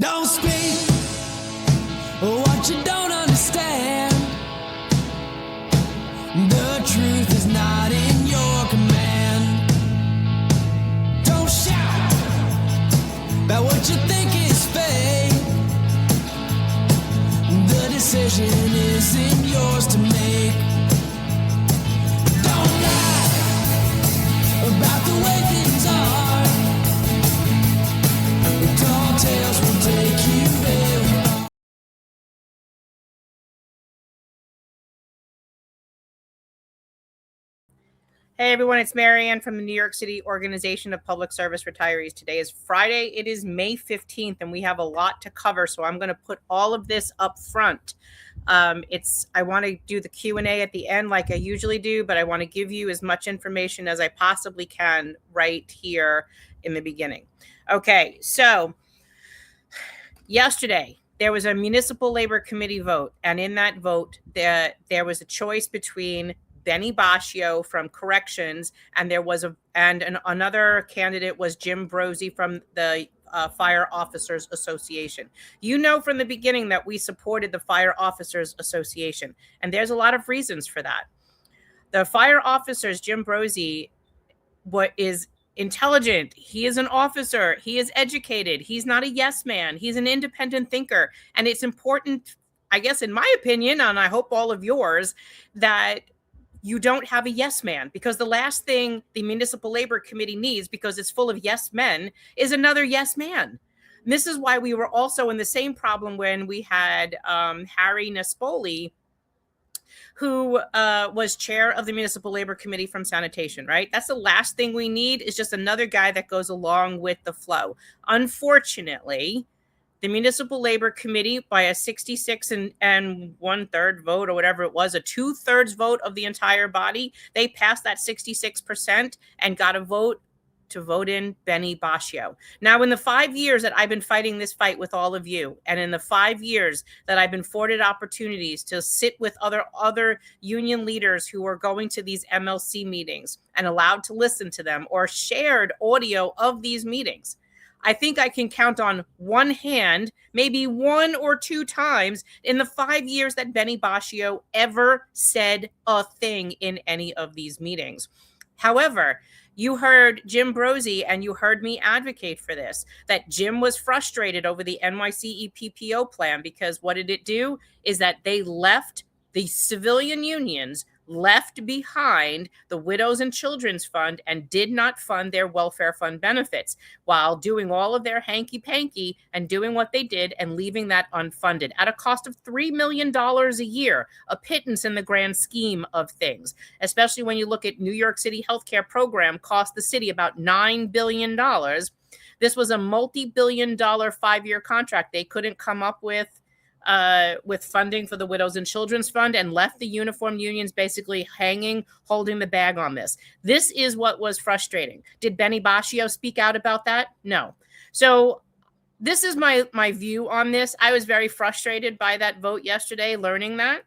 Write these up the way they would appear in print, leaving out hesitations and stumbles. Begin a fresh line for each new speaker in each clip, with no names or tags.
Don't speak what you don't understand. The truth is not in your command. Don't shout about what you think is fake. The decision isn't yours to make. Don't lie about the way things are. Tall tales will take you very far.
Hey everyone, it's Marianne from the New York City Organization of Public Service Retirees. Today is Friday. It is May 15th and we have a lot to cover, so I'm going to put all of this up front. I want to do the Q&A at the end like I usually do, but I want to give you as much information as I possibly can right here in the beginning. Okay, so yesterday there was a Municipal Labor Committee vote, and in that vote there was a choice between Benny Bascio from Corrections, and there was another candidate was Jim Brozzi from the Fire Officers Association. You know from the beginning that we supported the Fire Officers Association, and there's a lot of reasons for that. The fire officers, Jim Brozzi, is intelligent. He is an officer. He is educated. He's not a yes man. He's an independent thinker. And it's important, I guess, in my opinion, and I hope all of yours, that you don't have a yes man, because the last thing the Municipal Labor Committee needs, because it's full of yes men, is another yes man. And this is why we were also in the same problem when we had Harry Nespoli, who was chair of the Municipal Labor Committee from Sanitation, right? That's the last thing we need, is just another guy that goes along with the flow. Unfortunately, the Municipal Labor Committee, by a 66 and 1/3 vote, or whatever it was, a 2/3 vote of the entire body, they passed that 66% and got a vote to vote in Benny Bascio. Now, in the 5 years that I've been fighting this fight with all of you, and in the 5 years that I've been afforded opportunities to sit with other union leaders who are going to these MLC meetings and allowed to listen to them or shared audio of these meetings, I think I can count on one hand, maybe 1 or 2 times in the 5 years that Benny Bascio ever said a thing in any of these meetings. However, you heard Jim Brozzi and you heard me advocate for this, that Jim was frustrated over the NYC EPPO plan, because what did it do is that they left the civilian unions, left behind the Widows and Children's Fund, and did not fund their welfare fund benefits, while doing all of their hanky-panky and doing what they did and leaving that unfunded at a cost of $3 million a year, a pittance in the grand scheme of things, especially when you look at New York City healthcare program cost the city about $9 billion. This was a multi-billion-dollar 5-year contract. They couldn't come up with funding for the Widows and Children's Fund, and left the uniform unions basically holding the bag on this. This is what was frustrating. Did Benny Bascio speak out about that? No. So this is my view on this. I was very frustrated by that vote yesterday, learning that.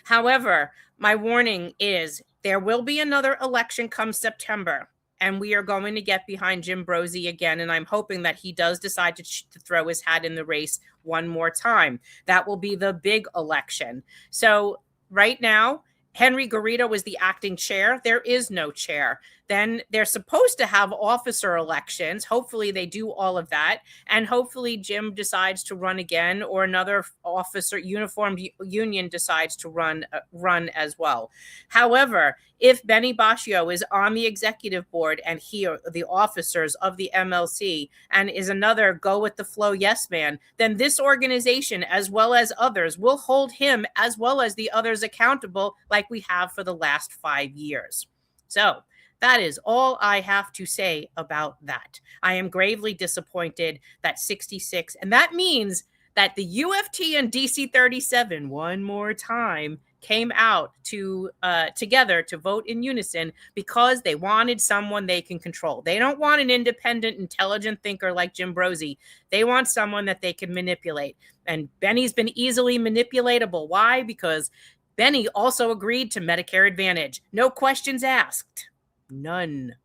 However, my warning is there will be another election come September, and we are going to get behind Jim Brozzi again. And I'm hoping that he does decide to throw his hat in the race one more time. That will be the big election. So right now, Henry Garrido is the acting chair. There is no chair. Then they're supposed to have officer elections. Hopefully they do all of that. And hopefully Jim decides to run again, or another officer uniformed union decides to run as well. However, if Benny Bascio is on the executive board and he or the officers of the MLC and is another go with the flow yes man, then this organization, as well as others, will hold him as well as the others accountable, like we have for the last 5 years. So that is all I have to say about that. I am gravely disappointed that 66, and that means that the UFT and DC 37 one more time came out together to vote in unison, because they wanted someone they can control. They don't want an independent, intelligent thinker like Jim Brozzi. They want someone that they can manipulate. And Benny's been easily manipulatable. Why? Because Benny also agreed to Medicare Advantage. No questions asked. None.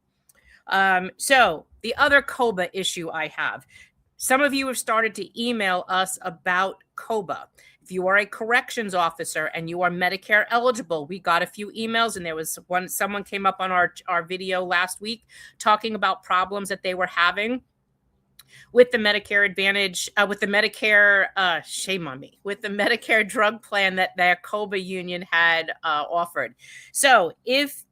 So the other COBA issue I have, Some of you have started to email us about COBA. If you are a corrections officer and you are Medicare eligible, we got a few emails, and there was someone came up on our video last week talking about problems that they were having with the Medicare Advantage, with the Medicare, shame on me, with the Medicare drug plan that their COBA union had offered. So if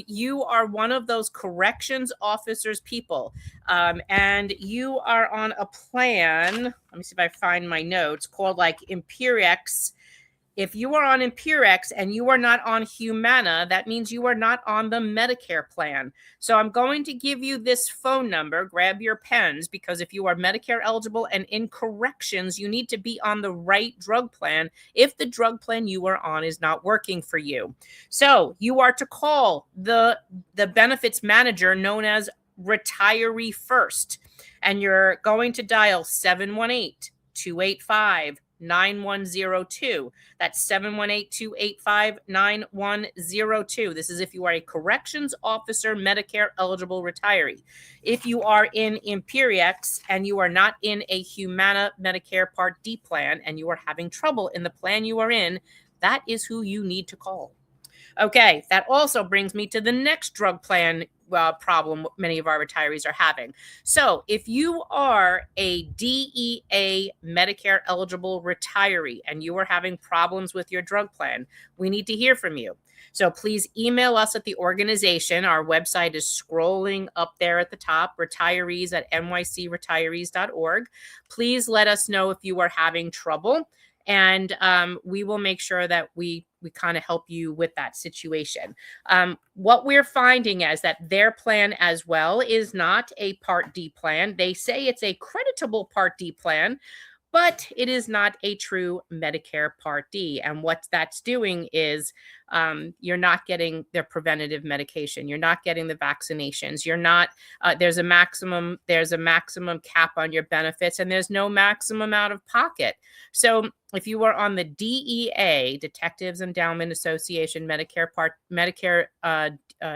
you are one of those corrections officers people, and you are on a plan, let me see if I find my notes, called like Imperex. If you are on Imperex and you are not on Humana, that means you are not on the Medicare plan. So I'm going to give you this phone number. Grab your pens, because if you are Medicare eligible and in corrections, you need to be on the right drug plan if the drug plan you are on is not working for you. So you are to call the benefits manager known as Retiree First, and you're going to dial 718-285-9102. That's 718-285-9102. This is if you are a corrections officer, Medicare eligible retiree. If you are in Imperex and you are not in a Humana Medicare Part D plan and you are having trouble in the plan you are in, that is who you need to call. Okay, that also brings me to the next drug plan problem many of our retirees are having. So if you are a DEA Medicare eligible retiree and you are having problems with your drug plan, we need to hear from you. So please email us at the organization. Our website is scrolling up there at the top, retirees@nycretirees.org. Please let us know if you are having trouble, and we will make sure that we kind of help you with that situation. What we're finding is that their plan as well is not a Part D plan. They say it's a creditable Part D plan, but it is not a true Medicare Part D. And what that's doing is you're not getting their preventative medication. You're not getting the vaccinations. You're not, there's a maximum cap on your benefits, and there's no maximum out of pocket. So if you are on the DEA, Detectives Endowment Association Medicare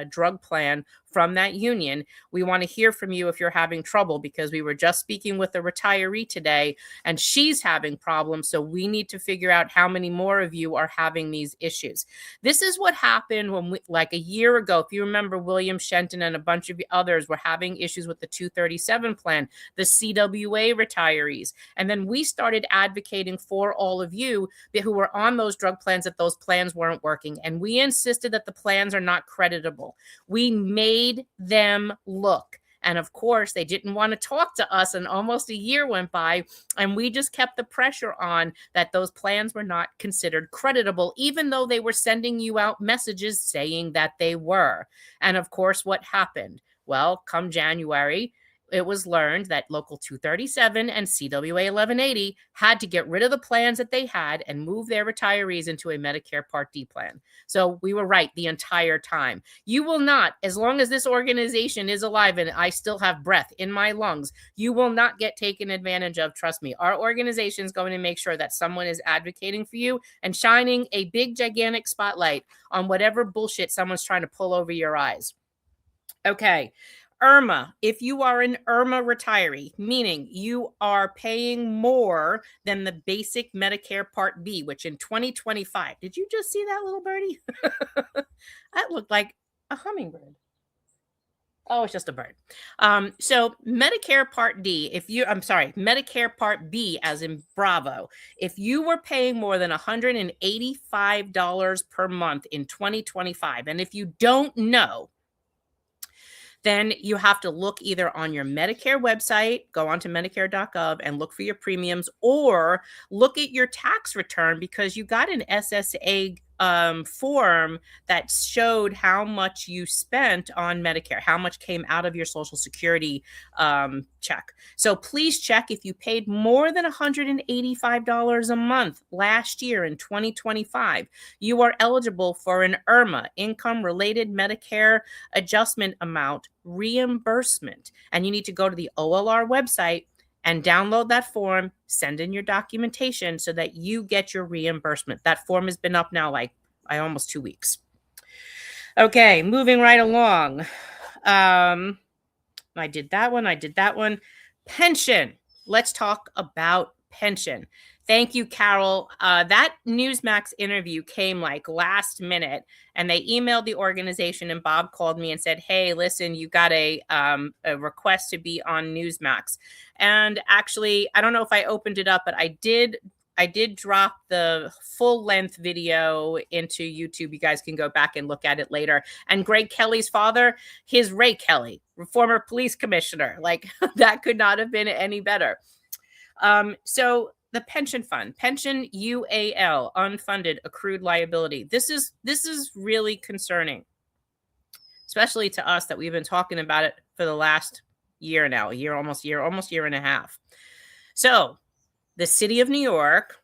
drug plan from that union, we want to hear from you if you're having trouble, because we were just speaking with a retiree today and she's having problems. So we need to figure out how many more of you are having these issues. This is what happened when like a year ago, if you remember, William Shenton and a bunch of others were having issues with the 237 plan, the CWA retirees. And then we started advocating for all of you who were on those drug plans that those plans weren't working. And we insisted that the plans are not creditable. We made them look. And of course, they didn't want to talk to us, and almost a year went by, and we just kept the pressure on that those plans were not considered creditable, even though they were sending you out messages saying that they were. And of course, what happened? Well, come January, it was learned that Local 237 and CWA 1180 had to get rid of the plans that they had and move their retirees into a Medicare Part D plan. So we were right the entire time. You will not, as long as this organization is alive and I still have breath in my lungs, you will not get taken advantage of. Trust me. Our organization is going to make sure that someone is advocating for you and shining a big, gigantic spotlight on whatever bullshit someone's trying to pull over your eyes. Okay. Irma, if you are an Irma retiree, meaning you are paying more than the basic Medicare Part B, which in 2025, did you just see that little birdie? That looked like a hummingbird. Oh, it's just a bird. So Medicare Part D, Medicare Part B, as in Bravo, if you were paying more than $185 per month in 2025, and if you don't know, then you have to look either on your Medicare website, go onto medicare.gov and look for your premiums, or look at your tax return, because you got an SSA form that showed how much you spent on Medicare, how much came out of your Social Security check. So please check if you paid more than $185 a month last year in 2025. You are eligible for an IRMA, Income Related Medicare Adjustment Amount reimbursement. And you need to go to the OLR website and download that form, send in your documentation so that you get your reimbursement. That form has been up now like almost 2 weeks. Okay, moving right along. I did that one. Pension. let's talk about pension. Thank you, Carol. That Newsmax interview came like last minute, and they emailed the organization, and Bob called me and said, hey, listen, you got a request to be on Newsmax. And actually, I don't know if I opened it up, but I did drop the full length video into YouTube. You guys can go back and look at it later. And Greg Kelly's father, his Ray Kelly, former police commissioner, like that could not have been any better. So the pension fund, pension UAL, unfunded accrued liability. This is really concerning, especially to us that we've been talking about it for the last year now, almost year and a half. So the city of New York,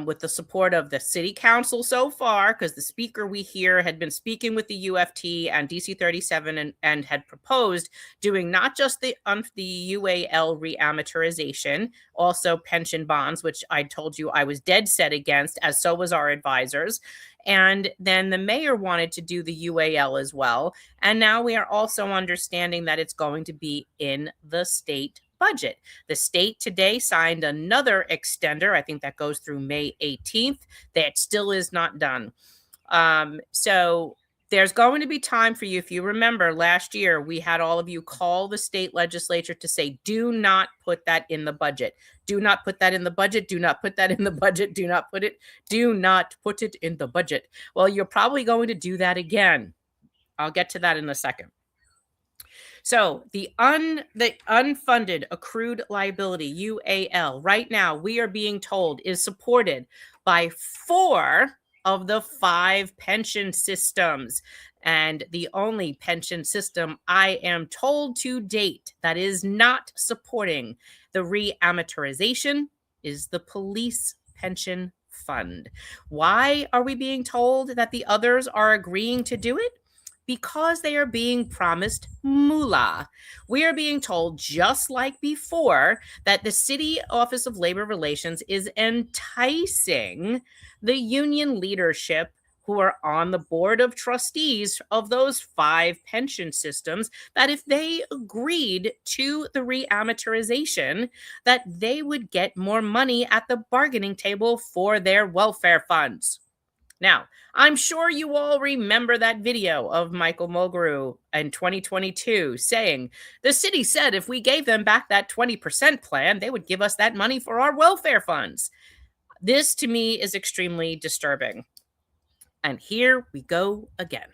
with the support of the city council so far, because the speaker we hear had been speaking with the UFT and DC 37 and had proposed doing not just the UAL reamortization, also pension bonds, which I told you I was dead set against, as so was our advisors. And then the mayor wanted to do the UAL as well. And now we are also understanding that it's going to be in the state budget. The state today signed another extender. I think that goes through May 18th. That still is not done. So there's going to be time for you. If you remember last year, we had all of you call the state legislature to say, do not put that in the budget. Do not put that in the budget. Do not put that in the budget. Do not put it in the budget. Well, you're probably going to do that again. I'll get to that in a second. So the unfunded accrued liability, UAL, right now we are being told is supported by 4 of the 5 pension systems. And the only pension system I am told to date that is not supporting the reamortization is the police pension fund. Why are we being told that the others are agreeing to do it? Because they are being promised moolah. We are being told, just like before, that the City Office of Labor Relations is enticing the union leadership who are on the board of trustees of those 5 pension systems, that if they agreed to the reamortization, that they would get more money at the bargaining table for their welfare funds. Now, I'm sure you all remember that video of Michael Mulgrew in 2022 saying, the city said if we gave them back that 20% plan, they would give us that money for our welfare funds. This, to me, is extremely disturbing. And here we go again.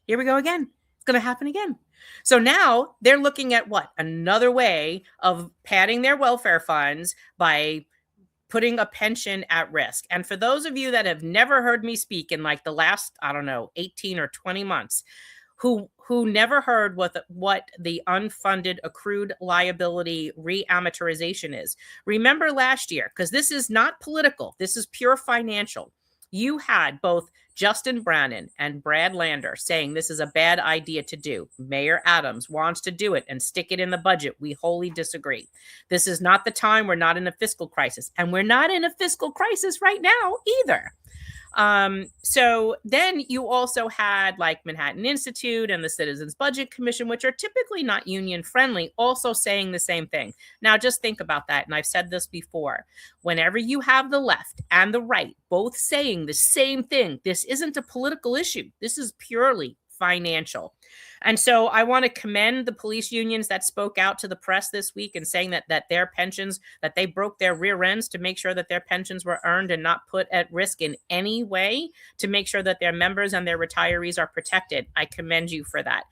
Here we go again. It's going to happen again. So now they're looking at what? Another way of padding their welfare funds by putting a pension at risk. And for those of you that have never heard me speak in like the last, 18 or 20 months, who never heard what the unfunded accrued liability reamortization is, remember last year, because this is not political, this is pure financial. You had both Justin Brannan and Brad Lander saying this is a bad idea to do. Mayor Adams wants to do it and stick it in the budget. We wholly disagree. This is not the time. We're not in a fiscal crisis. And we're not in a fiscal crisis right now either. So then you also had like Manhattan Institute and the Citizens Budget Commission, which are typically not union friendly, also saying the same thing. Now just think about that. And I've said this before, whenever you have the left and the right both saying the same thing, this isn't a political issue. This is purely financial. And so I want to commend the police unions that spoke out to the press this week and saying that their pensions, that they broke their rear ends to make sure that their pensions were earned and not put at risk in any way, to make sure that their members and their retirees are protected. I commend you for that.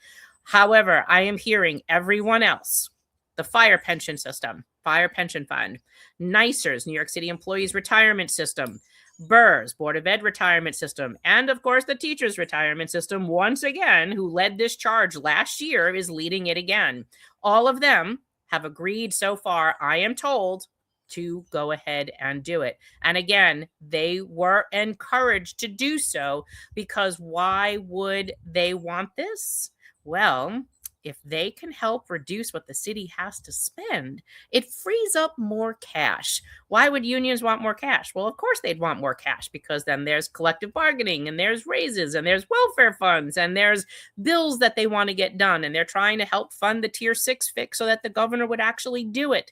However, I am hearing everyone else, the fire pension system, fire pension fund, NYCERS, New York City Employees Retirement System, BERS, Board of Ed Retirement System, and of course the Teachers Retirement System, once again, who led this charge last year, is leading it again. All of them have agreed so far, I am told, to go ahead and do it. And again, they were encouraged to do so, because why would they want this? Well, if they can help reduce what the city has to spend, it frees up more cash. Why would unions want more cash? Well, of course they'd want more cash, because then there's collective bargaining and there's raises and there's welfare funds and there's bills that they want to get done, and they're trying to help fund the tier 6 fix so that the governor would actually do it.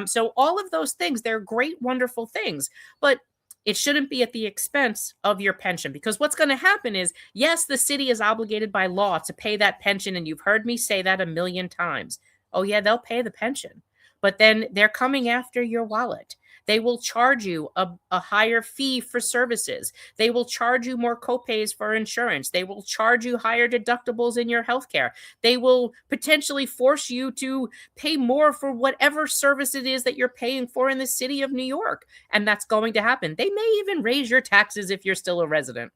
So all of those things, they're great, wonderful things, but it shouldn't be at the expense of your pension, because what's going to happen is, yes, the city is obligated by law to pay that pension. And you've heard me say that a million times. Oh yeah, they'll pay the pension, but then they're coming after your wallet. They will charge you a higher fee for services. They will charge you more copays for insurance. They will charge you higher deductibles in your healthcare. They will potentially force you to pay more for whatever service it is that you're paying for in the city of New York. And that's going to happen. They may even raise your taxes if you're still a resident.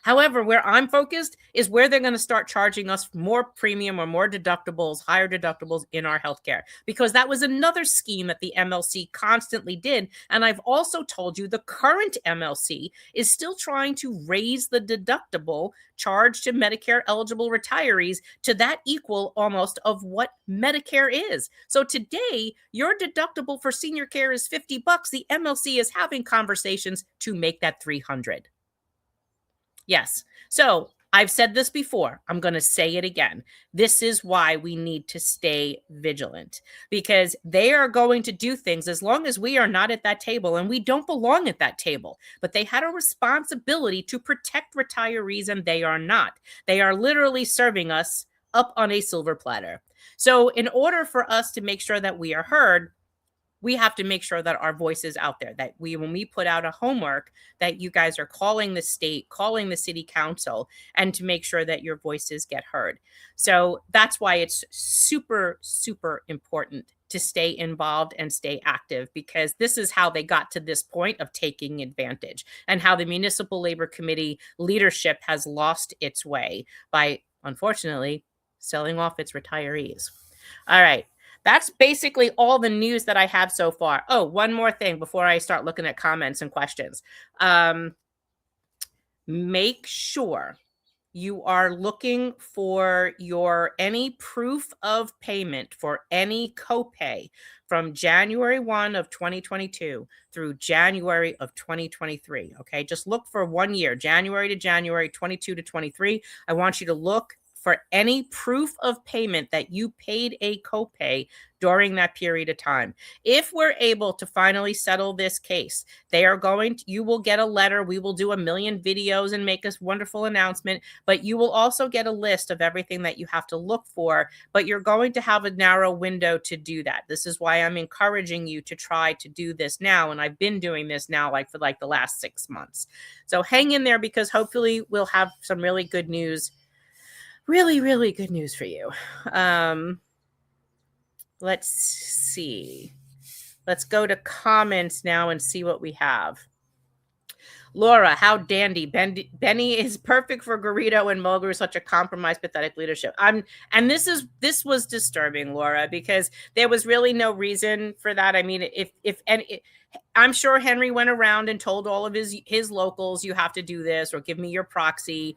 However, where I'm focused is where they're going to start charging us more premium or more deductibles, higher deductibles in our healthcare, because that was another scheme that the MLC constantly did. And I've also told you the current MLC is still trying to raise the deductible charged to Medicare eligible retirees to that equal almost of what Medicare is. So today, your deductible for senior care is $50. The MLC is having conversations to make that $300. Yes. So I've said this before. I'm going to say it again. This is why we need to stay vigilant, because they are going to do things as long as we are not at that table, and we don't belong at that table. But they had a responsibility to protect retirees, and they are not. They are literally serving us up on a silver platter. So in order for us to make sure that we are heard, we have to make sure that our voice is out there, that when we put out a homework, that you guys are calling the state, calling the city council, and to make sure that your voices get heard. So that's why it's super, super important to stay involved and stay active, because this is how they got to this point of taking advantage, and how the Municipal Labor Committee leadership has lost its way by, unfortunately, selling off its retirees. All right. That's basically all the news that I have so far. Oh, one more thing before I start looking at comments and questions. Make sure you are looking for any proof of payment for any copay from January 1 of 2022 through January of 2023. Okay, just look for 1 year, January to January, 22 to 23. I want you to look for any proof of payment that you paid a copay during that period of time. If we're able to finally settle this case, you will get a letter. We will do a million videos and make a wonderful announcement, but you will also get a list of everything that you have to look for, but you're going to have a narrow window to do that. This is why I'm encouraging you to try to do this now. And I've been doing this now for the last 6 months. So hang in there, because hopefully we'll have some really good news. Really, really good news for you. Let's see. Let's go to comments now and see what we have. Laura, how dandy. Benny is perfect for Garrido, and Mulgrew is such a compromised, pathetic leadership. And this was disturbing, Laura, because there was really no reason for that. I mean, I'm sure Henry went around and told all of his locals, you have to do this, or give me your proxy.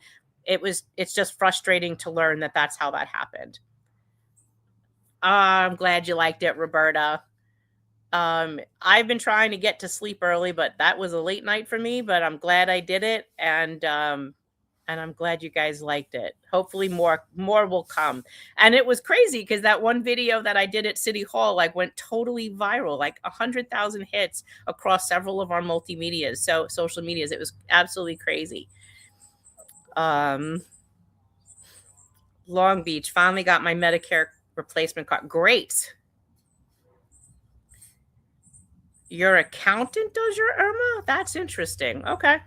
It's just frustrating to learn that that's how that happened. I'm glad you liked it, Roberta. I've been trying to get to sleep early, but that was a late night for me, but I'm glad I did it. And I'm glad you guys liked it. Hopefully more will come. And it was crazy, because that one video that I did at City Hall went totally viral, 100,000 hits across several of our multimedias, so social medias. It was absolutely crazy. Long Beach, finally got my Medicare replacement card. Great. Your accountant does your Irma? That's interesting. Okay.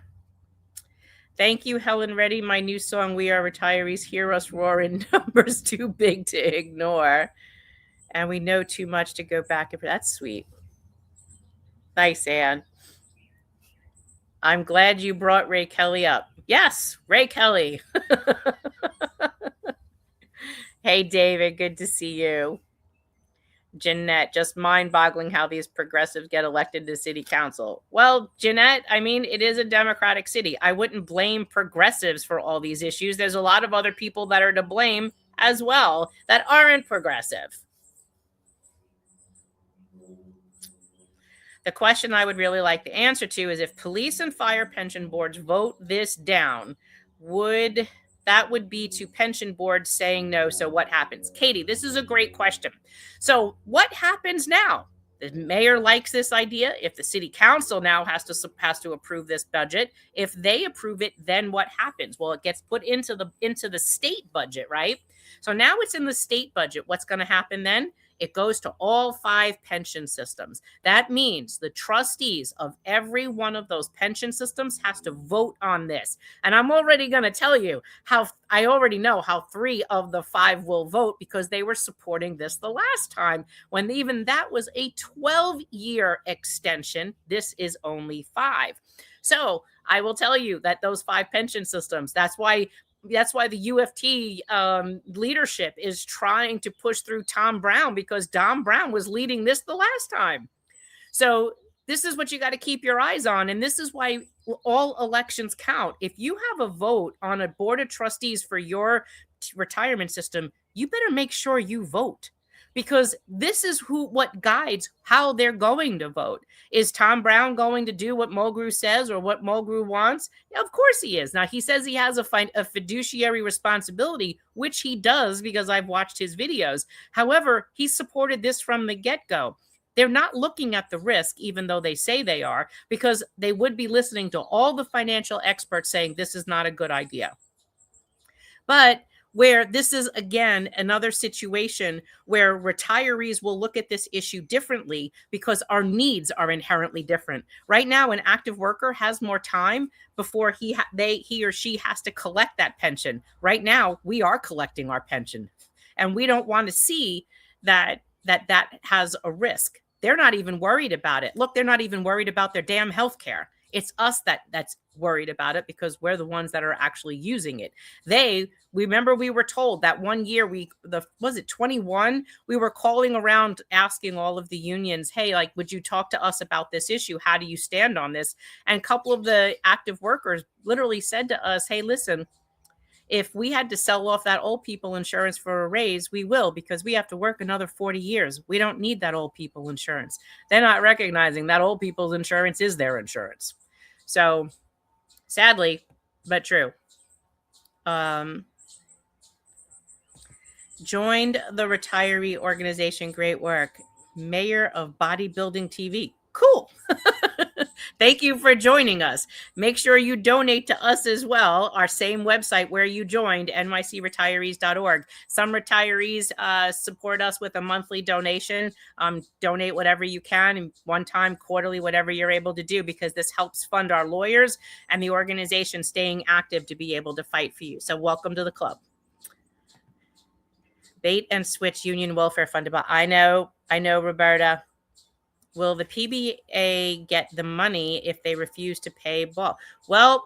Thank you, Helen Reddy. My new song, We Are Retirees, Hear Us Roar in Numbers Too Big to Ignore. And we know too much to go back. That's sweet. Nice, Anne. I'm glad you brought Ray Kelly up. Yes, Ray Kelly. Hey, David, good to see you. Jeanette, just mind-boggling how these progressives get elected to city council. Well, Jeanette, I mean, it is a Democratic city. I wouldn't blame progressives for all these issues. There's a lot of other people that are to blame as well that aren't progressive. The question I would really like the answer to is, if police and fire pension boards vote this down, that would be to pension boards saying no. So what happens? Katie, this is a great question. So what happens now? The mayor likes this idea. If the city council now has to approve this budget, if they approve it, then what happens? Well, it gets put into the state budget, right? So now it's in the state budget. What's going to happen then? It goes to all 5 pension systems. That means the trustees of every one of those pension systems has to vote on this. And I'm already going to tell you how I already know how 3 of the 5 will vote, because they were supporting this the last time when even that was a 12-year extension. This is only 5. So I will tell you that those 5 pension systems, that's why the UFT leadership is trying to push through Tom Brown, because Tom Brown was leading this the last time. So this is what you got to keep your eyes on. And this is why all elections count. If you have a vote on a board of trustees for your retirement system, you better make sure you vote, because this is what guides how they're going to vote. Is Tom Brown going to do what Mulgrew says or what Mulgrew wants? Yeah, of course he is. Now, he says he has a fiduciary responsibility, which he does, because I've watched his videos. However, he supported this from the get-go. They're not looking at the risk, even though they say they are, because they would be listening to all the financial experts saying this is not a good idea. But where this is, again, another situation where retirees will look at this issue differently, because our needs are inherently different. Right now, an active worker has more time before he or she has to collect that pension. Right now, we are collecting our pension, and we don't want to see that has a risk. They're not even worried about it. Look, they're not even worried about their damn health care. It's us that's worried about it, because we're the ones that are actually using it. Remember, we were told that one year, was it 21? We were calling around asking all of the unions, hey, like, would you talk to us about this issue? How do you stand on this? And a couple of the active workers literally said to us, hey, listen, if we had to sell off that old people insurance for a raise, we will, because we have to work another 40 years. We don't need that old people insurance. They're not recognizing that old people's insurance is their insurance. So sadly, but true. Joined the retiree organization. Great work. Mayor of Bodybuilding TV. Cool. Thank you for joining us. Make sure you donate to us as well. Our same website where you joined, nycretirees.org. Some retirees support us with a monthly donation. Donate whatever you can, and one time, quarterly, whatever you're able to do, because this helps fund our lawyers and the organization staying active to be able to fight for you. So welcome to the club. Bait and switch union welfare fund. I know, Roberta. Will the PBA get the money if they refuse to pay ball? Well,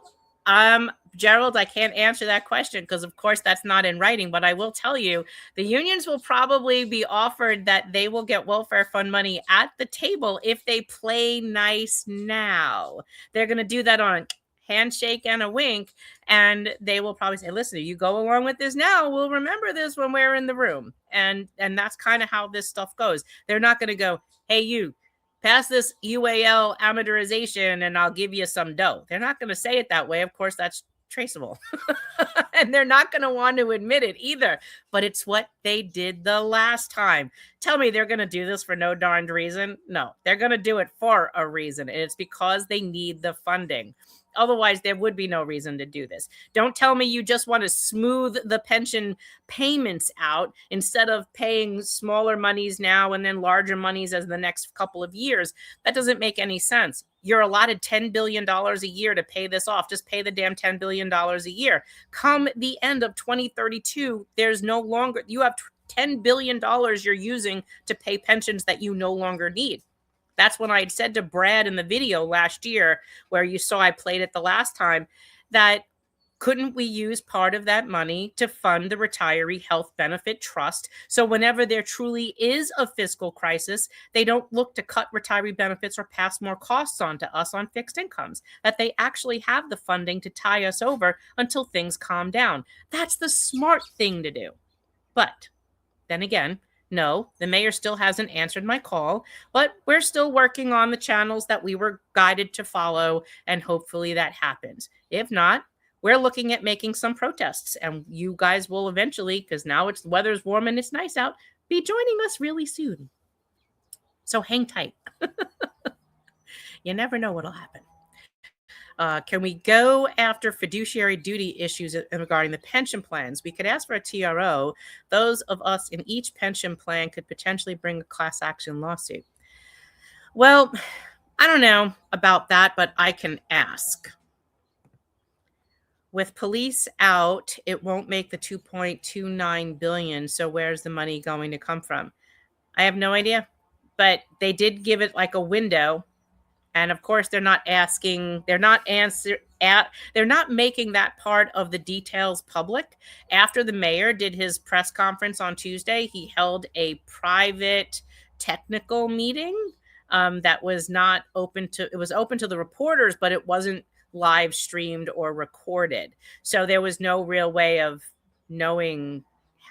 Gerald, I can't answer that question, because of course that's not in writing, but I will tell you the unions will probably be offered that they will get welfare fund money at the table if they play nice now. They're going to do that on a handshake and a wink, and they will probably say, listen, you go along with this now, we'll remember this when we're in the room. And that's kind of how this stuff goes. They're not going to go, hey, you pass this UAL amortization and I'll give you some dough. They're not going to say it that way. Of course, that's traceable. And they're not going to want to admit it either. But it's what they did the last time. Tell me they're going to do this for no darned reason? No, they're going to do it for a reason. And it's because they need the funding. Otherwise, there would be no reason to do this. Don't tell me you just want to smooth the pension payments out instead of paying smaller monies now and then larger monies as the next couple of years. That doesn't make any sense. You're allotted $10 billion a year to pay this off. Just pay the damn $10 billion a year. Come the end of 2032, there's no longer, you have $10 billion you're using to pay pensions that you no longer need. That's when I had said to Brad in the video last year, where you saw I played it the last time, that couldn't we use part of that money to fund the retiree health benefit trust? So whenever there truly is a fiscal crisis, they don't look to cut retiree benefits or pass more costs on to us on fixed incomes, that they actually have the funding to tie us over until things calm down. That's the smart thing to do. But then again, no, the mayor still hasn't answered my call, but we're still working on the channels that we were guided to follow, and hopefully that happens. If not, we're looking at making some protests, and you guys will eventually, because now the weather's warm and it's nice out, be joining us really soon. So hang tight. You never know what'll happen. Can we go after fiduciary duty issues regarding the pension plans? We could ask for a TRO. Those of us in each pension plan could potentially bring a class action lawsuit. Well, I don't know about that, but I can ask. With police out, it won't make the 2.29 billion. So where's the money going to come from? I have no idea, but they did give it like a window. And of course, they're not making that part of the details public. After the mayor did his press conference on Tuesday, he held a private technical meeting that was not open to, it was open to the reporters, but it wasn't live streamed or recorded. So there was no real way of knowing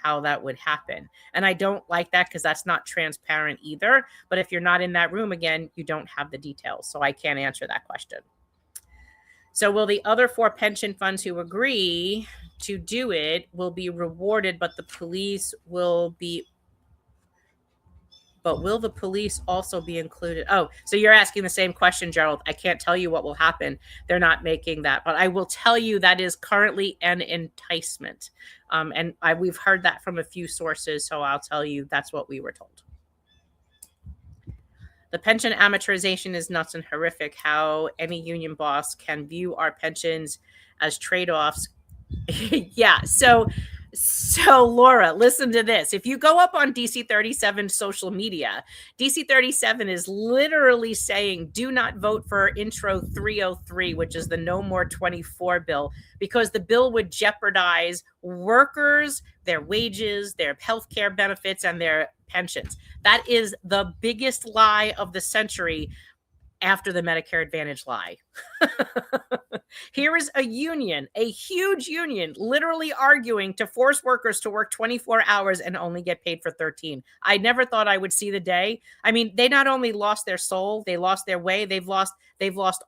how that would happen. And I don't like that because that's not transparent either. But if you're not in that room, again, you don't have the details. So I can't answer that question. So will the other 4 pension funds who agree to do it will be rewarded, but the police will be, but will the police also be included? Oh, so you're asking the same question, Gerald. I can't tell you what will happen. They're not making that, but I will tell you that is currently an enticement. And we've heard that from a few sources, so I'll tell you that's what we were told. The pension amortization is nuts and horrific. How any union boss can view our pensions as trade-offs. Yeah, so Laura, listen to this. If you go up on DC 37 social media, DC 37 is literally saying, do not vote for Intro 303, which is the No More 24 bill, because the bill would jeopardize workers, their wages, their health care benefits, and their pensions. That is the biggest lie of the century after the Medicare Advantage lie. Here is a union, a huge union, literally arguing to force workers to work 24 hours and only get paid for 13. I never thought I would see the day. I mean, they not only lost their soul, they lost their way, they've lost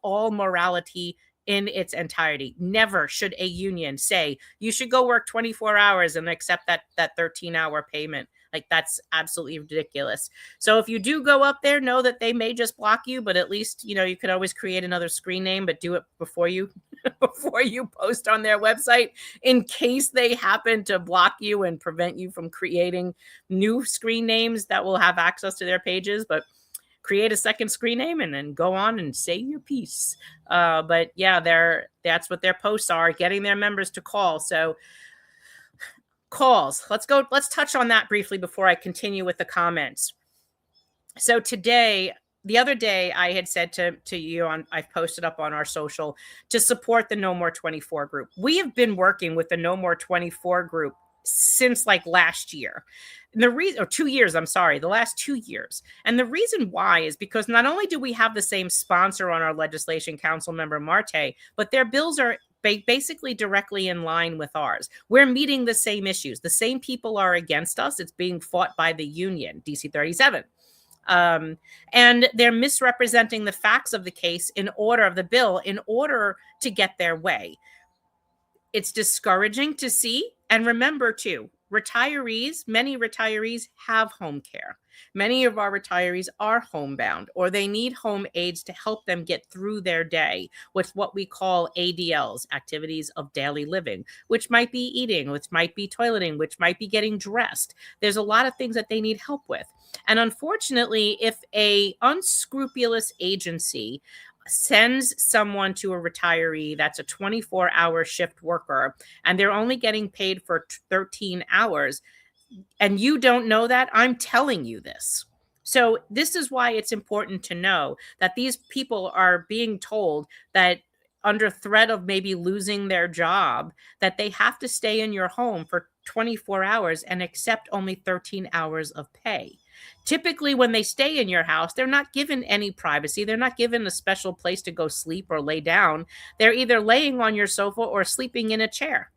all morality in its entirety. Never should a union say, you should go work 24 hours and accept that 13-hour payment. Like, that's absolutely ridiculous. So if you do go up there, know that they may just block you, but at least, you could always create another screen name, but do it before you post on their website, in case they happen to block you and prevent you from creating new screen names that will have access to their pages. But create a second screen name and then go on and say your piece. But yeah, that's what their posts are, getting their members to call. So calls. Let's touch on that briefly before I continue with the comments. So the other day, I had said to you, I've posted up on our social, to support the No More 24 group. We have been working with the No More 24 group since like last year. And the reason, or 2 years, I'm sorry, the last 2 years. And the reason why is because not only do we have the same sponsor on our legislation, Council Member Marte, but their bills are basically directly in line with ours. We're meeting the same issues. The same people are against us. It's being fought by the union, DC 37. And they're misrepresenting the facts of the case in order to get their way. It's discouraging to see. And remember too, many retirees have home care. Many of our retirees are homebound, or they need home aides to help them get through their day with what we call ADLs, activities of daily living, which might be eating, which might be toileting, which might be getting dressed. There's a lot of things that they need help with. And unfortunately, if a unscrupulous agency sends someone to a retiree that's a 24-hour shift worker and they're only getting paid for 13 hours, and you don't know that, I'm telling you this. So this is why it's important to know that these people are being told that, under threat of maybe losing their job, that they have to stay in your home for 24 hours and accept only 13 hours of pay. Typically, when they stay in your house, they're not given any privacy. They're not given a special place to go sleep or lay down. They're either laying on your sofa or sleeping in a chair.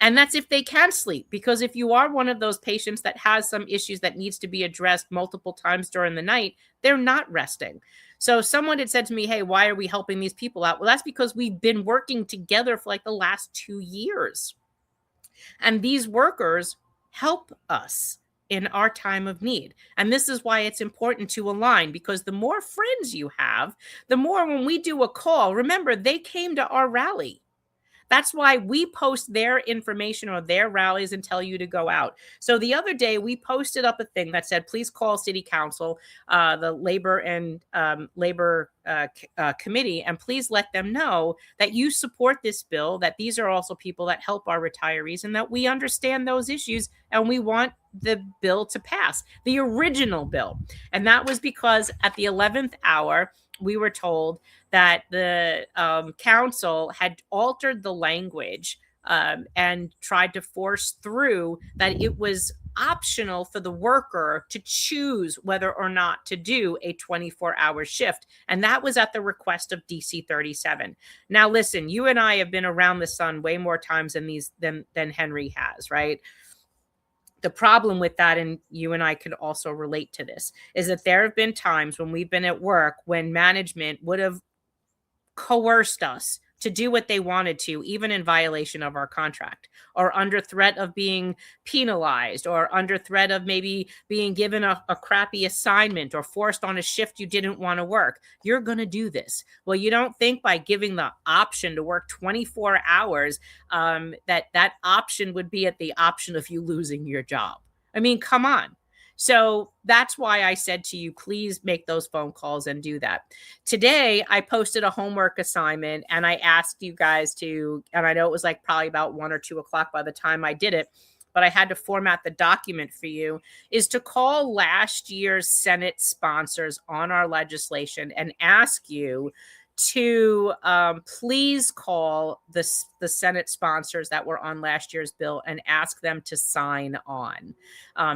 And that's if they can sleep, because if you are one of those patients that has some issues that needs to be addressed multiple times during the night, they're not resting. So someone had said to me, hey, why are we helping these people out? Well, that's because we've been working together for like the last 2 years. And these workers help us in our time of need. And this is why it's important to align, because the more friends you have, the more when we do a call, remember, they came to our rally. That's why we post their information or their rallies and tell you to go out. So the other day, we posted up a thing that said, please call City Council, the Labor and Labor Committee, and please let them know that you support this bill, that these are also people that help our retirees, and that we understand those issues, and we want the bill to pass, the original bill. And that was because at the 11th hour, we were told that the council had altered the language and tried to force through that it was optional for the worker to choose whether or not to do a 24-hour shift. And that was at the request of DC 37. Now, listen, you and I have been around the sun way more times than Henry has, right? The problem with that, and you and I could also relate to this, is that there have been times when we've been at work when management would have coerced us to do what they wanted to, even in violation of our contract, or under threat of being penalized, or under threat of maybe being given a crappy assignment or forced on a shift you didn't want to work. You're going to do this. Well, you don't think by giving the option to work 24 hours that option would be at the option of you losing your job. I mean, come on. So that's why I said to you, please make those phone calls and do that. Today, I posted a homework assignment and I asked you guys to, and I know it was like probably about 1 or 2 o'clock by the time I did it, but I had to format the document for you, is to call last year's Senate sponsors on our legislation and ask you to please call the Senate sponsors that were on last year's bill and ask them to sign on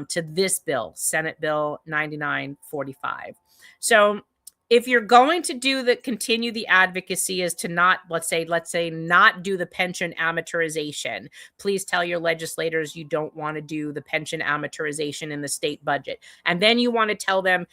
to this bill, Senate Bill 9945. So if you're going to continue the advocacy is to not, let's say not do the pension amortization. Please tell your legislators you don't want to do the pension amortization in the state budget. And then you want to tell them,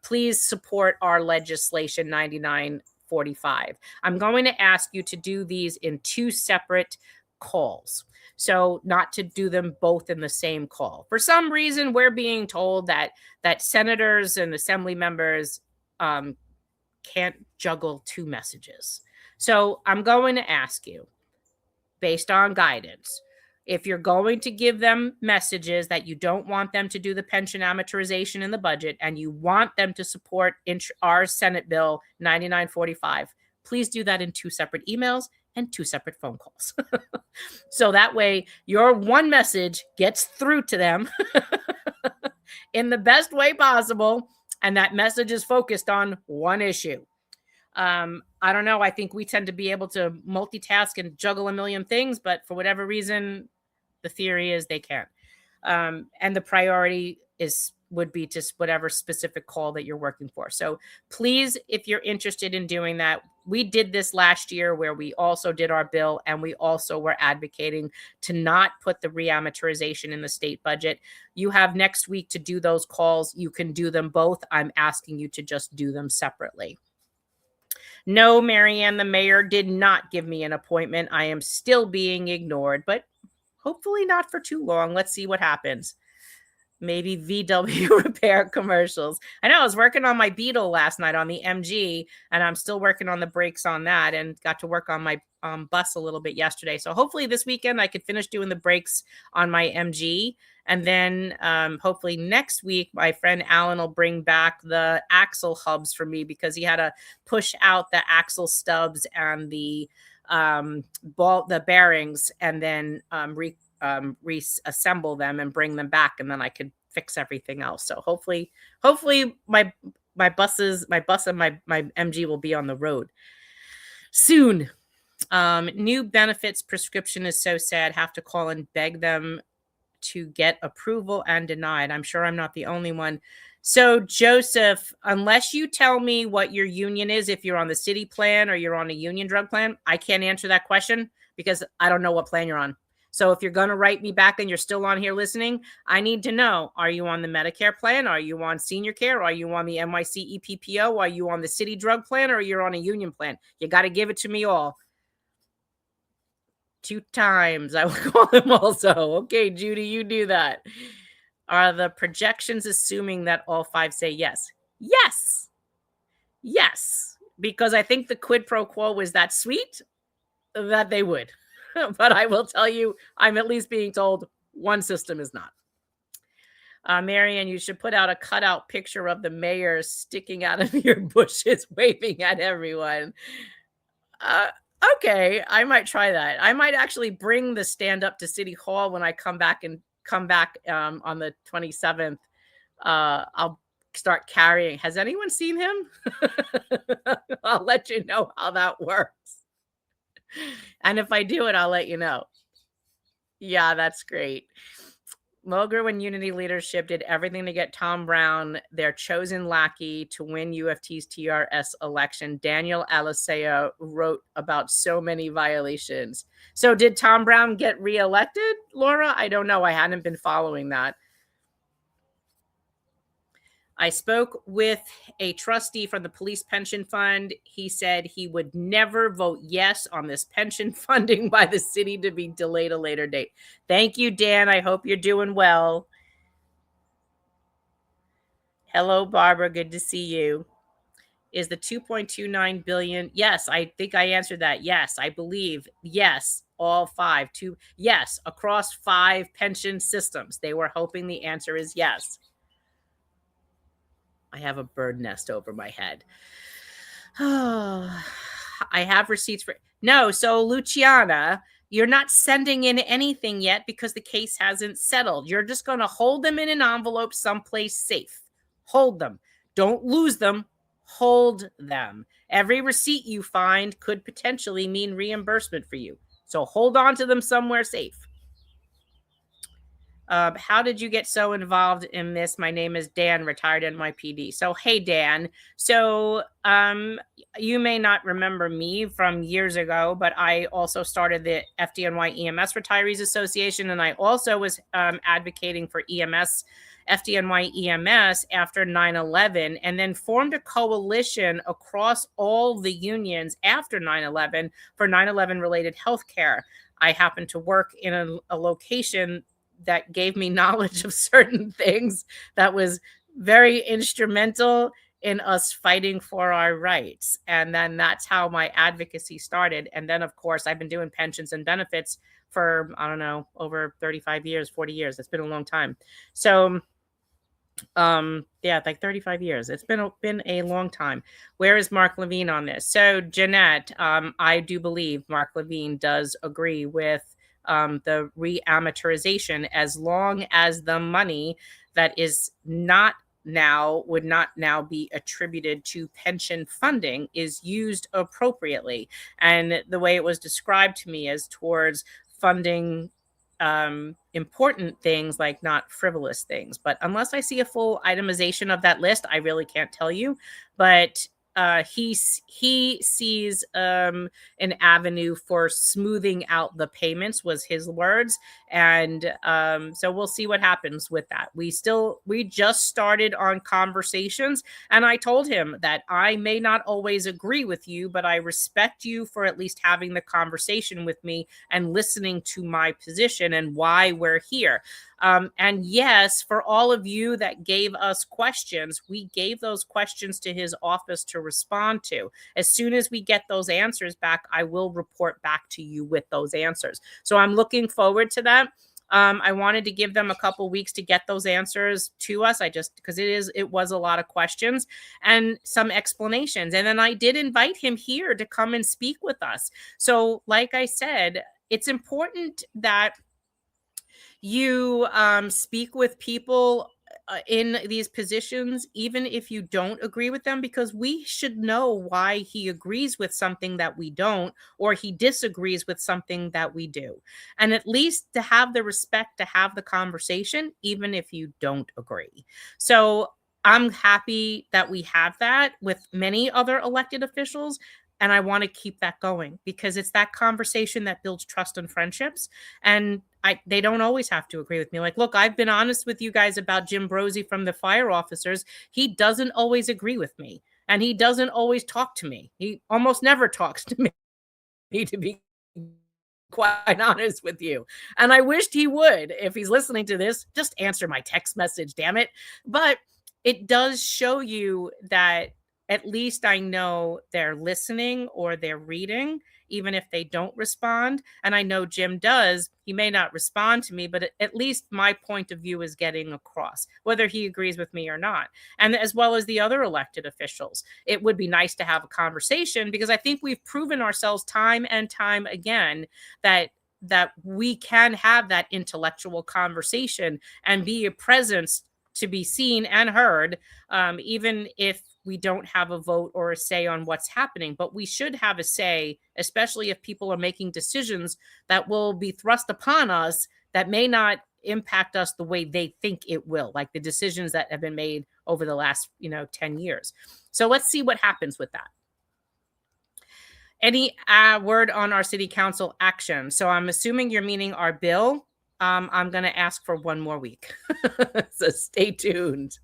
please support our legislation 9945. I'm going to ask you to do these in 2 separate calls. So not to do them both in the same call. For some reason, we're being told that senators and assembly members can't juggle 2 messages. So I'm going to ask you, based on guidance, if you're going to give them messages that you don't want them to do the pension amortization in the budget and you want them to support our Senate Bill 9945, please do that in 2 separate emails and 2 separate phone calls. So that way your one message gets through to them in the best way possible, and that message is focused on one issue. I don't know. I think we tend to be able to multitask and juggle a million things, but for whatever reason, the theory is they can't. And the priority would be just whatever specific call that you're working for. So please, if you're interested in doing that, we did this last year where we also did our bill and we also were advocating to not put the reamortization in the state budget. You have next week to do those calls. You can do them both. I'm asking you to just do them separately. No, Marianne, the mayor did not give me an appointment. I am still being ignored, but hopefully not for too long. Let's see what happens. Maybe VW repair commercials. I know I was working on my Beetle last night on the MG, and I'm still working on the brakes on that, and got to work on my bus a little bit yesterday. So hopefully this weekend I could finish doing the brakes on my MG. And then hopefully next week, my friend Alan will bring back the axle hubs for me, because he had to push out the axle stubs and the bearings, and then reassemble them and bring them back, and then I could fix everything else. So hopefully my bus and my MG will be on the road soon. New benefits prescription is so sad. Have to call and beg them to get approval and denied. I'm sure I'm not the only one. So Joseph, unless you tell me what your union is, if you're on the city plan or you're on a union drug plan, I can't answer that question, because I don't know what plan you're on. So if you're going to write me back and you're still on here listening, I need to know, are you on the Medicare plan? Are you on senior care? Are you on the NYC EPPO? Are you on the city drug plan? Or you're on a union plan? You got to give it to me all. 2 times. I will call them also. Okay, Judy, you do that. Are the projections assuming that all 5 say yes? Yes. Yes. Because I think the quid pro quo was that sweet that they would. But I will tell you, I'm at least being told one system is not. Marianne, you should put out a cutout picture of the mayor sticking out of your bushes, waving at everyone. Okay, I might try that. I might actually bring the stand up to City Hall when I come back on the 27th. I'll start carrying. Has anyone seen him? I'll let you know how that works. And if I do it, I'll let you know. Yeah, that's great. Mulgrew and Unity Leadership did everything to get Tom Brown, their chosen lackey, to win UFT's TRS election. Daniel Alisea wrote about so many violations. So did Tom Brown get reelected, Laura? I don't know. I hadn't been following that. I spoke with a trustee from the police pension fund. He said he would never vote yes on this pension funding by the city to be delayed a later date. Thank you, Dan. I hope you're doing well. Hello, Barbara. Good to see you. Is the 2.29 billion? Yes, I think I answered that. Yes, I believe. Yes, all 5. Yes, across 5 pension systems. They were hoping the answer is yes. I have a bird nest over my head. I have receipts for no. So Luciana, you're not sending in anything yet because the case hasn't settled. You're just going to hold them in an envelope someplace safe. Hold them. Don't lose them. Hold them. Every receipt you find could potentially mean reimbursement for you. So hold on to them somewhere safe. How did you get so involved in this? My name is Dan, retired NYPD. So, hey, Dan. So you may not remember me from years ago, but I also started the FDNY EMS Retirees Association, and I also was advocating for FDNY EMS after 9/11, and then formed a coalition across all the unions after 9/11 for 9/11 related healthcare. I happened to work in a location that gave me knowledge of certain things that was very instrumental in us fighting for our rights. And then that's how my advocacy started. And then, of course, I've been doing pensions and benefits for, I don't know, over 35 years, 40 years. It's been a long time. So, yeah, like 35 years. It's been a long time. Where is Mark Levine on this? So, Jeanette, I do believe Mark Levine does agree with the reamortization, as long as the money that is not now would not now be attributed to pension funding is used appropriately. And the way it was described to me is towards funding important things, like not frivolous things. But unless I see a full itemization of that list, I really can't tell you. But he sees an avenue for smoothing out the payments, was his words. And so we'll see what happens with that. We just started on conversations, and I told him that I may not always agree with you, but I respect you for at least having the conversation with me and listening to my position and why we're here. And yes, for all of you that gave us questions, we gave those questions to his office to respond to. As soon as we get those answers back, I will report back to you with those answers. So I'm looking forward to that. I wanted to give them a couple weeks to get those answers to us. Because it was a lot of questions and some explanations. And then I did invite him here to come and speak with us. So like I said, it's important that you speak with people in these positions, even if you don't agree with them, because we should know why he agrees with something that we don't, or he disagrees with something that we do. And at least to have the respect to have the conversation, even if you don't agree. So I'm happy that we have that with many other elected officials. And I want to keep that going because it's that conversation that builds trust and friendships. And they don't always have to agree with me. Like, look, I've been honest with you guys about Jim Brosey from the fire officers. He doesn't always agree with me. And he doesn't always talk to me. He almost never talks to me, to be quite honest with you. And I wished he would. If he's listening to this, just answer my text message, damn it. But it does show you that at least I know they're listening or they're reading, even if they don't respond. And I know Jim does. He may not respond to me, but at least my point of view is getting across, whether he agrees with me or not. And as well as the other elected officials, it would be nice to have a conversation because I think we've proven ourselves time and time again that we can have that intellectual conversation and be a presence to be seen and heard, even if we don't have a vote or a say on what's happening. But we should have a say, especially if people are making decisions that will be thrust upon us that may not impact us the way they think it will, like the decisions that have been made over the last 10 years. So let's see what happens with that. Any word on our city council action? So I'm assuming you're meaning our bill. I'm going to ask for one more week. So stay tuned.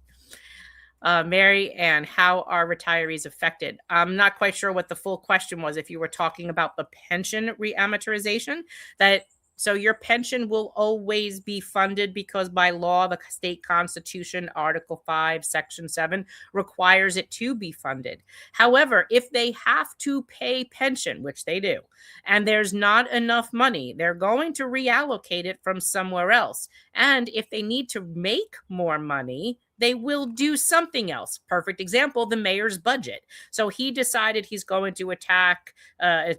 Mary Ann, how are retirees affected? I'm not quite sure what the full question was. If you were talking about the pension reamortization, so your pension will always be funded because by law, the state constitution, Article 5, Section 7 requires it to be funded. However, if they have to pay pension, which they do, and there's not enough money, they're going to reallocate it from somewhere else. And if they need to make more money, they will do something else. Perfect example, the mayor's budget. So he decided he's going to attach an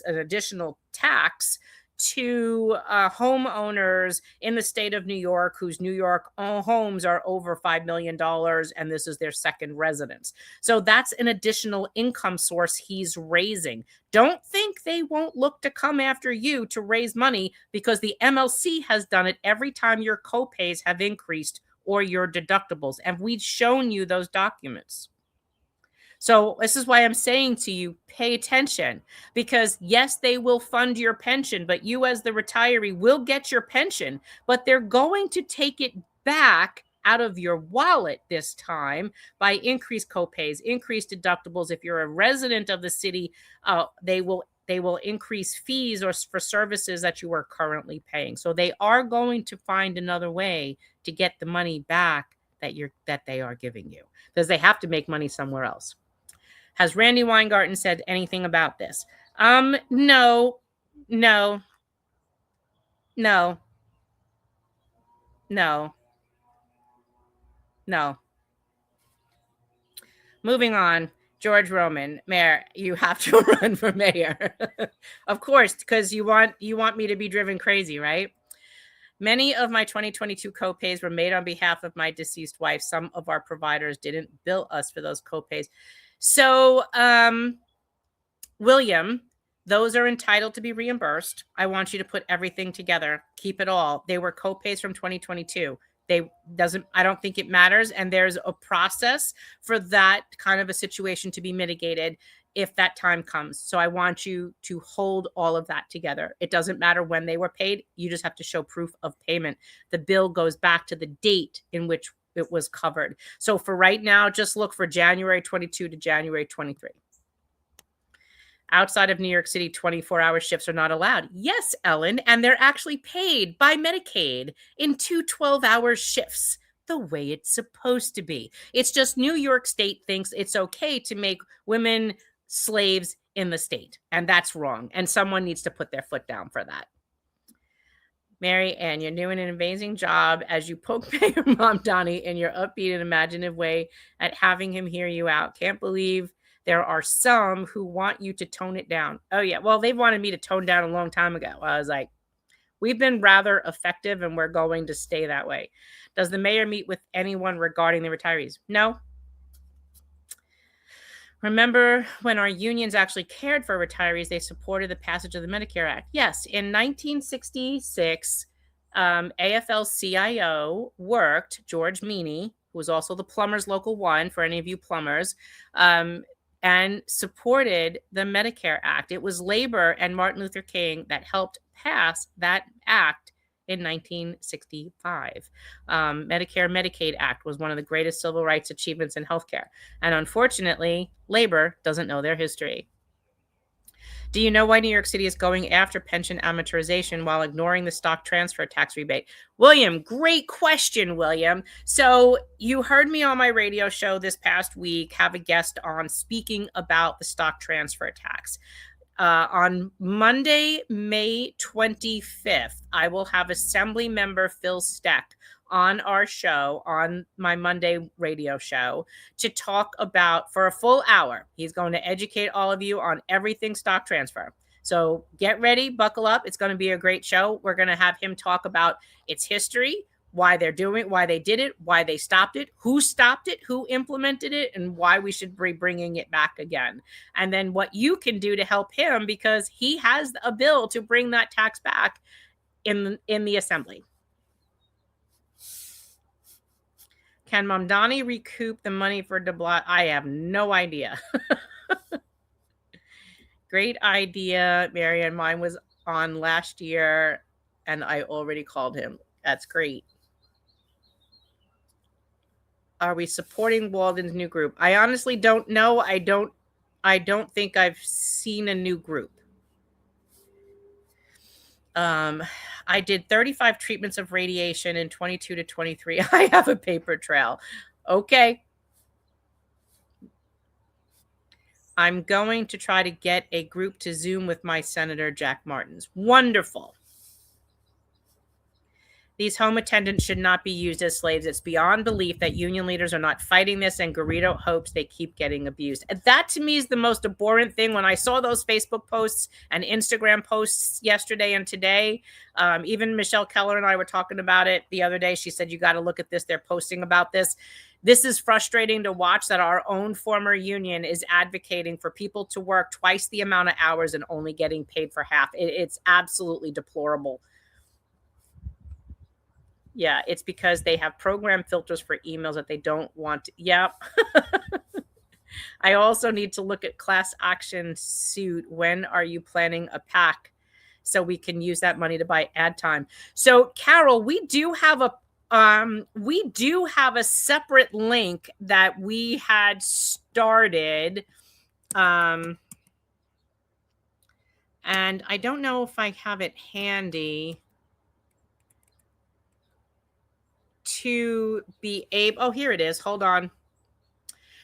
additional tax to homeowners in the state of New York whose New York homes are over $5 million and this is their second residence. So that's an additional income source he's raising. Don't think they won't look to come after you to raise money because the MLC has done it every time your copays have increased or your deductibles. And we've shown you those documents. So this is why I'm saying to you, pay attention, because yes, they will fund your pension, but you as the retiree will get your pension, but they're going to take it back out of your wallet this time by increased copays, increased deductibles. If you're a resident of the city, they will increase fees or for services that you are currently paying. So they are going to find another way to get the money back that they are giving you because they have to make money somewhere else. Has Randy Weingarten said anything about this? No. Moving on. George Roman, Mayor, you have to run for mayor. Of course, because you want me to be driven crazy, right? Many of my 2022 copays were made on behalf of my deceased wife. Some of our providers didn't bill us for those copays. So, William, those are entitled to be reimbursed. I want you to put everything together. Keep it all. They were copays from 2022. I don't think it matters. And there's a process for that kind of a situation to be mitigated if that time comes. So I want you to hold all of that together. It doesn't matter when they were paid. You just have to show proof of payment. The bill goes back to the date in which it was covered. So for right now, just look for January 22 to January 23. Outside of New York City, 24-hour shifts are not allowed. Yes, Ellen, and they're actually paid by Medicaid in 2 12-hour shifts, the way it's supposed to be. It's just New York State thinks it's okay to make women slaves in the state, and that's wrong, and someone needs to put their foot down for that. Mary Ann, you're doing an amazing job as you poke Mayor Mamdani in your upbeat and imaginative way at having him hear you out. Can't believe there are some who want you to tone it down. Oh, yeah. Well, they wanted me to tone down a long time ago. I was like, we've been rather effective and we're going to stay that way. Does the mayor meet with anyone regarding the retirees? No. Remember when our unions actually cared for retirees, they supported the passage of the Medicare Act. Yes, in 1966, AFL-CIO worked, George Meany, who was also the Plumbers Local 1, for any of you plumbers, and and supported the Medicare Act. It was labor and Martin Luther King that helped pass that act in 1965. Medicare Medicaid Act was one of the greatest civil rights achievements in healthcare. And unfortunately, labor doesn't know their history. Do you know why New York City is going after pension amortization while ignoring the stock transfer tax rebate? William, great question, William. So you heard me on my radio show this past week have a guest on speaking about the stock transfer tax. On Monday, May 25th, I will have Assembly Member Phil Steck on our show, on my Monday radio show, to talk about for a full hour. He's going to educate all of you on everything stock transfer. So get ready, buckle up. It's going to be a great show. We're going to have him talk about its history, why they're doing it, why they did it, why they stopped it, who implemented it, and why we should be bringing it back again. And then what you can do to help him, because he has a bill to bring that tax back in the assembly. Can Mamdani recoup the money for de Blasio? I have no idea. Great idea, Marianne. Mine was on last year, and I already called him. That's great. Are we supporting Walden's new group? I honestly don't know. I don't think I've seen a new group. I did 35 treatments of radiation in 22 to 23. I have a paper trail. Okay. I'm going to try to get a group to Zoom with my Senator Jack Martins. Wonderful. These home attendants should not be used as slaves. It's beyond belief that union leaders are not fighting this, and Garrido hopes they keep getting abused. And that, to me, is the most abhorrent thing. When I saw those Facebook posts and Instagram posts yesterday and today, even Michelle Keller and I were talking about it the other day. She said, you got to look at this. They're posting about this. This is frustrating to watch, that our own former union is advocating for people to work twice the amount of hours and only getting paid for half. It's absolutely deplorable. Yeah, it's because they have program filters for emails that they don't want to. Yep. I also need to look at class action suit. When are you planning a PAC so we can use that money to buy ad time? So, Carol, we do have a separate link that we had started. And I don't know if I have it handy to be able. Oh, here it is. Hold on.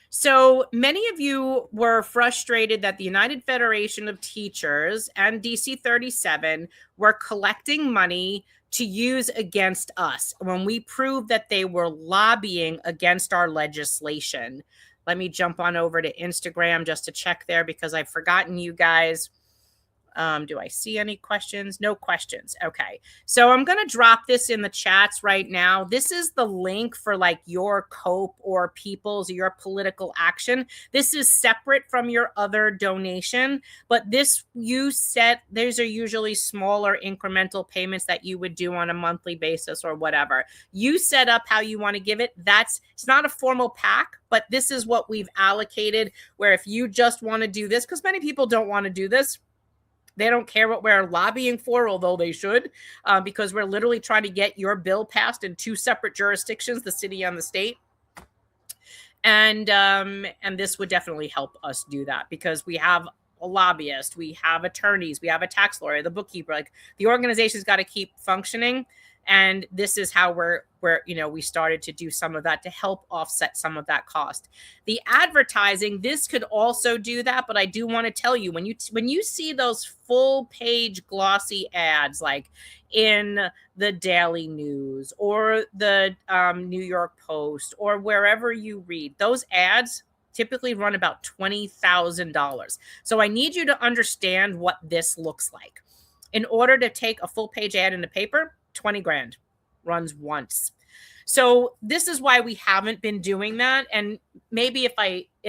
So many of you were frustrated that the United Federation of Teachers and DC 37 were collecting money to use against us when we proved that they were lobbying against our legislation. Let me jump on over to Instagram just to check there, because I've forgotten you guys. Do I see any questions? No questions. Okay. So I'm going to drop this in the chats right now. This is the link for like your COPE or People's, your political action. This is separate from your other donation, but these are usually smaller incremental payments that you would do on a monthly basis or whatever. You set up how you want to give it. It's not a formal PAC, but this is what we've allocated, where if you just want to do this, because many people don't want to do this, they don't care what we're lobbying for, although they should, because we're literally trying to get your bill passed in two separate jurisdictions, the city and the state. And this would definitely help us do that, because we have a lobbyist, we have attorneys, we have a tax lawyer, the bookkeeper. Like, the organization's got to keep functioning. And this is how we started to do some of that to help offset some of that cost. The advertising, this could also do that, but I do want to tell you, when you see those full page glossy ads, like in the Daily News or the New York Post or wherever you read, those ads typically run about $20,000. So I need you to understand what this looks like. In order to take a full page ad in the paper, 20 grand runs once. So this is why we haven't been doing that. And maybe if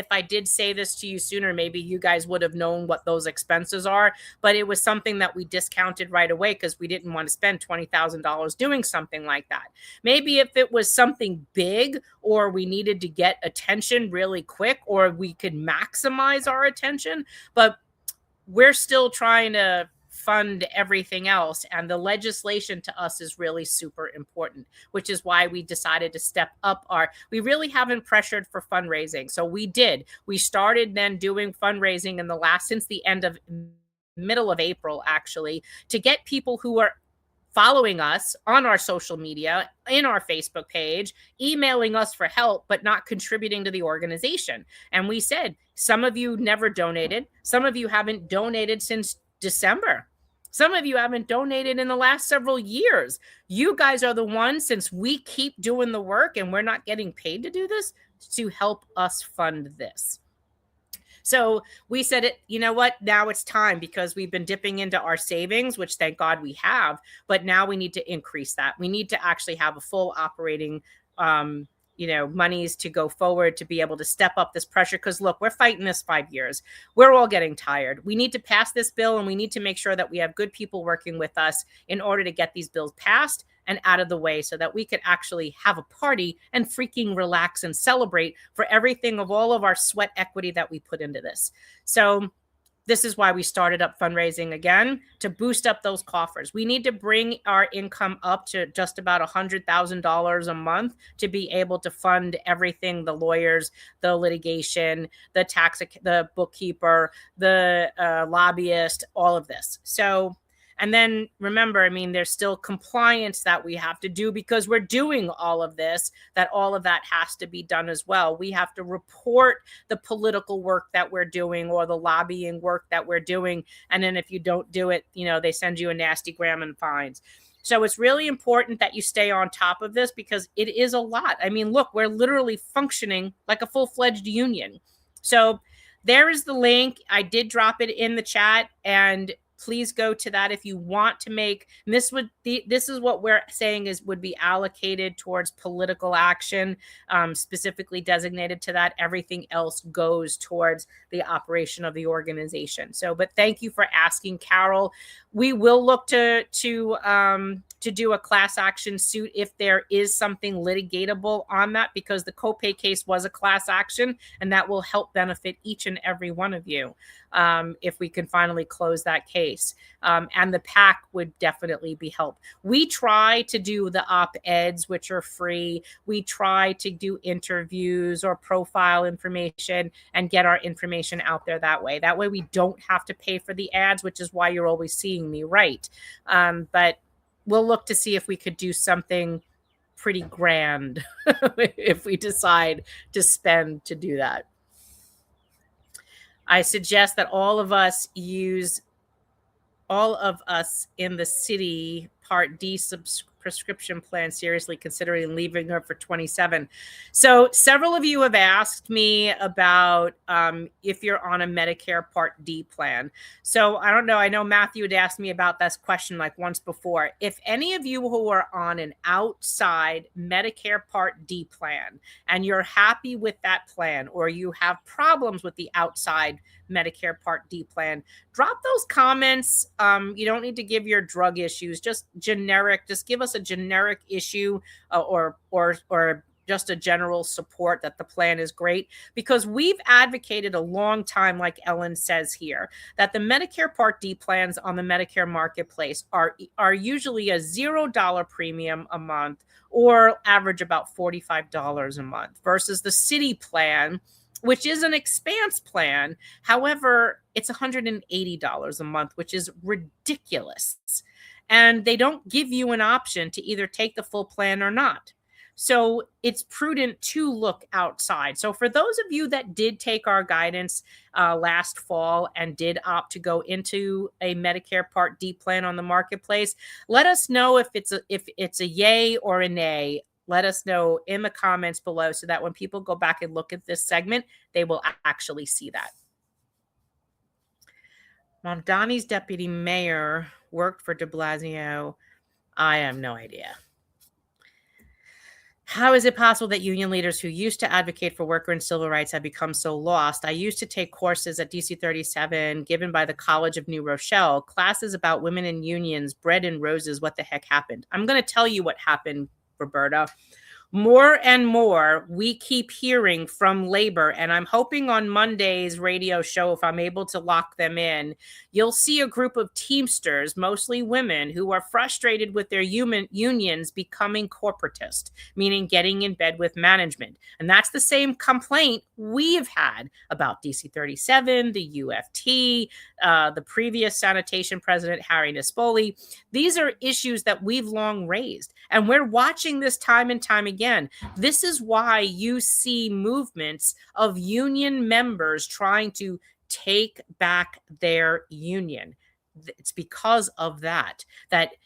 I did say this to you sooner, maybe you guys would have known what those expenses are, but it was something that we discounted right away because we didn't want to spend $20,000 doing something like that. Maybe if it was something big, or we needed to get attention really quick, or we could maximize our attention, but we're still trying to fund everything else, and the legislation to us is really super important, which is why we decided to step up we really haven't pressured for fundraising. So we started then doing fundraising since the middle of April, actually, to get people who are following us on our social media, in our Facebook page, emailing us for help, but not contributing to the organization. And we said, some of you never donated. Some of you haven't donated since December. Some of you haven't donated in the last several years. You guys are the ones, since we keep doing the work and we're not getting paid to do this, to help us fund this. So we said, you know what, now it's time, because we've been dipping into our savings, which thank God we have, but now we need to increase that. We need to actually have a full operating monies to go forward to be able to step up this pressure. Because look, we're fighting this 5 years. We're all getting tired. We need to pass this bill, and we need to make sure that we have good people working with us in order to get these bills passed and out of the way, so that we could actually have a party and freaking relax and celebrate for everything of all of our sweat equity that we put into this. So this is why we started up fundraising again, to boost up those coffers. We need to bring our income up to just about $100,000 a month to be able to fund everything: the lawyers, the litigation, the bookkeeper, the lobbyist, all of this. So, and then remember, I mean, there's still compliance that we have to do, because we're doing all of this, that all of that has to be done as well. We have to report the political work that we're doing, or the lobbying work that we're doing. And then if you don't do it, they send you a nasty gram and fines. So it's really important that you stay on top of this, because it is a lot. I mean, look, we're literally functioning like a full-fledged union. So there is the link. I did drop it in the chat, and please go to that if you want to make this. This is what we're saying would be allocated towards political action, specifically designated to that. Everything else goes towards the operation of the organization. So, but thank you for asking, Carol. We will look to do a class action suit if there is something litigatable on that, because the copay case was a class action, and that will help benefit each and every one of you if we can finally close that case. And the PAC would definitely be helped. We try to do the op-eds, which are free. We try to do interviews or profile information and get our information out there that way. That way we don't have to pay for the ads, which is why you're always seeing me write. But we'll look to see if we could do something pretty grand if we decide to spend to do that. I suggest that all of us in the city Part D prescription plan seriously considering leaving her for 27. So several of you have asked me about if you're on a Medicare Part D plan. So I don't know. I know Matthew had asked me about this question like once before. If any of you who are on an outside Medicare Part D plan and you're happy with that plan, or you have problems with the outside Medicare Part D plan, drop those comments. You don't need to give your drug issues, just generic. Just give us a generic issue or just a general support that the plan is great, because we've advocated a long time, like Ellen says here, that the Medicare Part D plans on the Medicare marketplace are usually a $0 premium a month, or average about $45 a month, versus the city plan, which is an expanse plan. However, it's $180 a month, which is ridiculous. And they don't give you an option to either take the full plan or not. So it's prudent to look outside. So for those of you that did take our guidance last fall and did opt to go into a Medicare Part D plan on the marketplace, let us know if it's a yay or a nay. Let us know in the comments below, so that when people go back and look at this segment, they will actually see that. Mondani's deputy mayor worked for de Blasio. I have no idea. How is it possible that union leaders who used to advocate for worker and civil rights have become so lost? I used to take courses at DC 37 given by the College of New Rochelle, classes about women in unions, bread and roses. What the heck happened? I'm going to tell you what happened, Roberta. More and more, we keep hearing from labor, and I'm hoping on Monday's radio show, if I'm able to lock them in, you'll see a group of Teamsters, mostly women, who are frustrated with their unions becoming corporatist, meaning getting in bed with management. And that's the same complaint we've had about DC 37, the UFT, the previous sanitation president, Harry Nespoli. These are issues that we've long raised, and we're watching this time and time again. This is why you see movements of union members trying to take back their union. It's because of that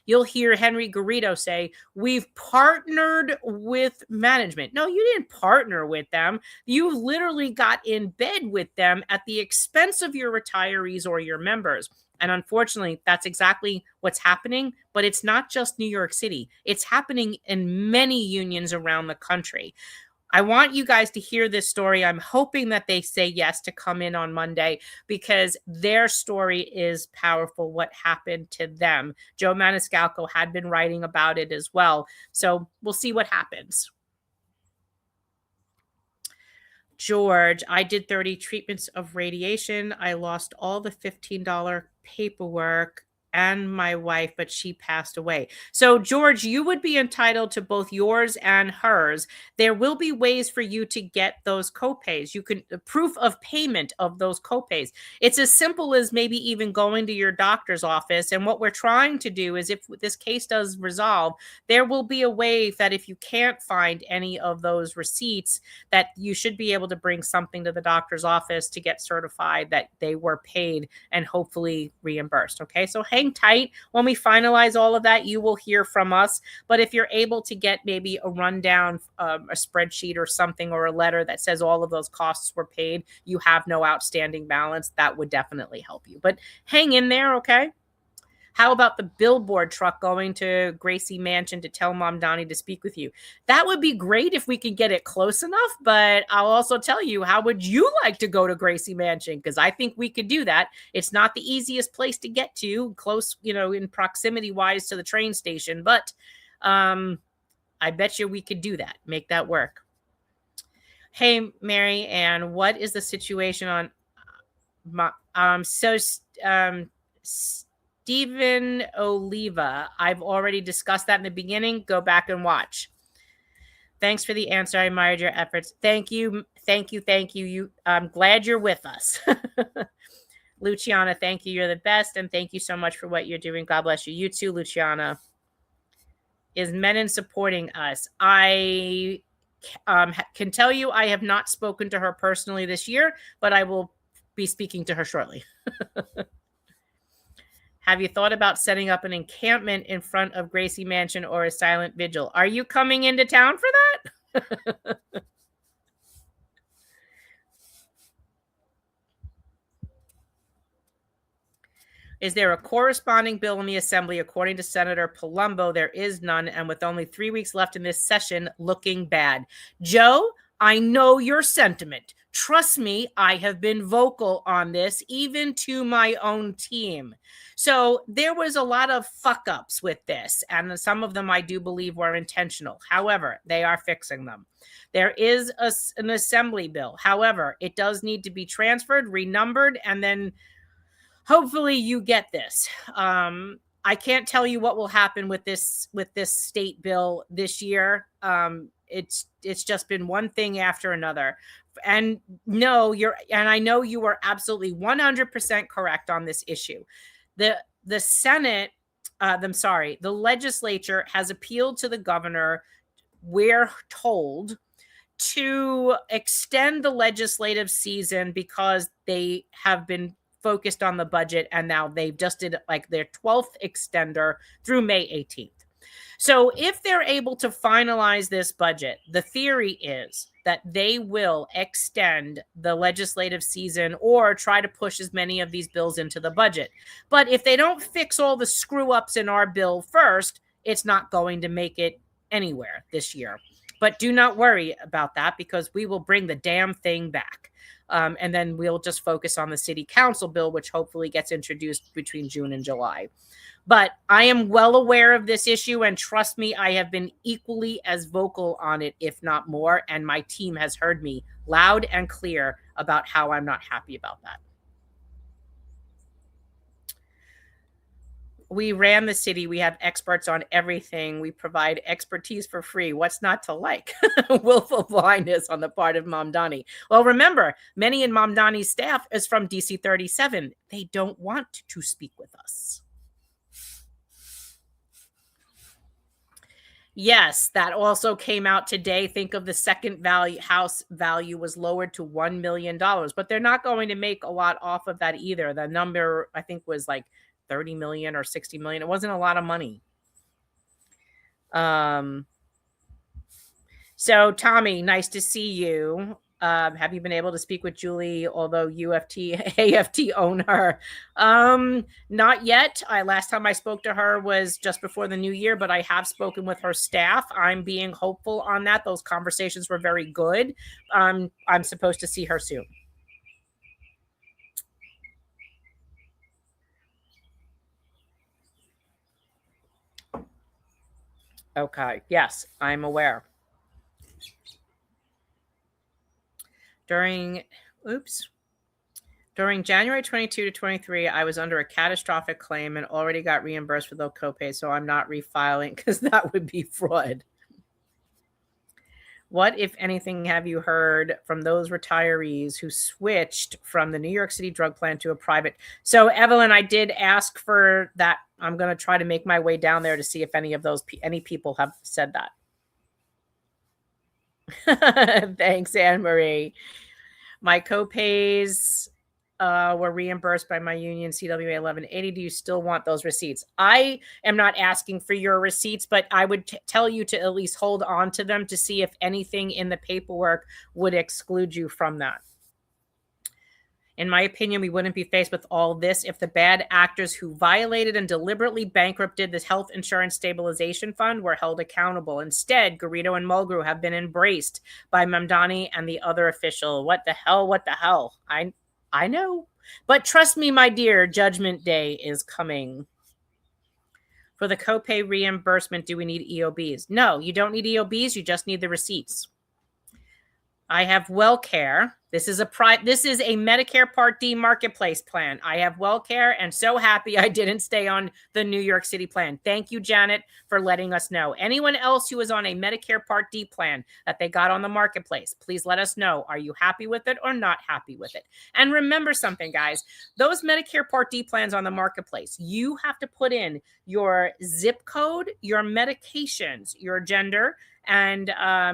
you'll hear Henry Garrido say, we've partnered with management. No, you didn't partner with them. You literally got in bed with them at the expense of your retirees or your members. And unfortunately, that's exactly what's happening. But it's not just New York City. It's happening in many unions around the country. I want you guys to hear this story. I'm hoping that they say yes to come in on Monday because their story is powerful, what happened to them. Joe Maniscalco had been writing about it as well. So we'll see what happens. George, I did 30 treatments of radiation. I lost all the $15 paperwork and my wife, but she passed away. So, George, you would be entitled to both yours and hers. There will be ways for you to get those copays. You can proof of payment of those copays. It's as simple as maybe even going to your doctor's office. And what we're trying to do is if this case does resolve, there will be a way that if you can't find any of those receipts, that you should be able to bring something to the doctor's office to get certified that they were paid and hopefully reimbursed. Okay, so hang tight. When we finalize all of that, you will hear from us. But if you're able to get maybe a rundown, a spreadsheet or something, or a letter that says all of those costs were paid, you have no outstanding balance, that would definitely help you. But hang in there, okay? How about the billboard truck going to Gracie Mansion to tell Mom Donnie to speak with you? That would be great if we could get it close enough, but I'll also tell you, how would you like to go to Gracie Mansion? Because I think we could do that. It's not the easiest place to get to, close, in proximity-wise to the train station, but I bet you we could do that, make that work. Hey, Mary Ann, what is the situation on Stephen Oliva? I've already discussed that in the beginning. Go back and watch. Thanks for the answer. I admired your efforts. Thank you. Thank you. I'm glad you're with us. Luciana, thank you. You're the best. And thank you so much for what you're doing. God bless you. You too, Luciana. Is Menon supporting us? I can tell you I have not spoken to her personally this year, but I will be speaking to her shortly. Have you thought about setting up an encampment in front of Gracie Mansion or a silent vigil? Are you coming into town for that? Is there a corresponding bill in the Assembly? According to Senator Palumbo, there is none, and with only 3 weeks left in this session, looking bad. Joe, I know your sentiment. Trust me, I have been vocal on this, even to my own team. So there was a lot of fuck-ups with this, and some of them I do believe were intentional. However, they are fixing them. There is an Assembly bill. However, it does need to be transferred, renumbered, and then hopefully you get this. I can't tell you what will happen with this state bill this year. It's just been one thing after another. And no, I know you are absolutely 100% correct on this issue. The Senate, the legislature has appealed to the governor, we're told, to extend the legislative season because they have been focused on the budget, and now they've just did like their 12th extender through May 18th. So if they're able to finalize this budget, the theory is that they will extend the legislative season or try to push as many of these bills into the budget. But if they don't fix all the screw ups in our bill first, it's not going to make it anywhere this year. But do not worry about that, because we will bring the damn thing back. And then we'll just focus on the city council bill, which hopefully gets introduced between June and July. But I am well aware of this issue, and trust me, I have been equally as vocal on it, if not more, and my team has heard me loud and clear about how I'm not happy about that. We ran the city. We have experts on everything. We provide expertise for free. What's not to like? Willful blindness on the part of Mamdani. Well, remember, many in Mamdani's staff is from DC 37. They don't want to speak with us. Yes, that also came out today. Think of the second house value was lowered to $1 million, but they're not going to make a lot off of that either. The number, I think, was like 30 million or 60 million. It wasn't a lot of money. So Tommy, nice to see you. Have you been able to speak with Julie, although AFT own her? Not yet. Last time I spoke to her was just before the new year, but I have spoken with her staff. I'm being hopeful on that. Those conversations were very good. I'm supposed to see her soon. Okay. Yes, I'm aware. During January 22 to 23, I was under a catastrophic claim and already got reimbursed for the copay, so I'm not refiling because that would be fraud. What, if anything, have you heard from those retirees who switched from the New York City drug plan to a private? So, Evelyn, I did ask for that. I'm going to try to make my way down there to see if any people have said that. Thanks, Anne-Marie. My copays were reimbursed by my union, CWA 1180. Do you still want those receipts? I am not asking for your receipts, but I would tell you to at least hold on to them to see if anything in the paperwork would exclude you from that. In my opinion, we wouldn't be faced with all this if the bad actors who violated and deliberately bankrupted the Health Insurance Stabilization Fund were held accountable. Instead, Garrido and Mulgrew have been embraced by Mamdani and the other official. What the hell? What the hell? I know. But trust me, my dear, Judgment Day is coming. For the copay reimbursement, do we need EOBs? No, you don't need EOBs. You just need the receipts. I have WellCare. This is a Medicare Part D marketplace plan. I have WellCare, and so happy I didn't stay on the New York City plan. Thank you, Janet, for letting us know. Anyone else who is on a Medicare Part D plan that they got on the marketplace, please let us know. Are you happy with it or not happy with it? And remember something, guys. Those Medicare Part D plans on the marketplace, you have to put in your zip code, your medications, your gender, and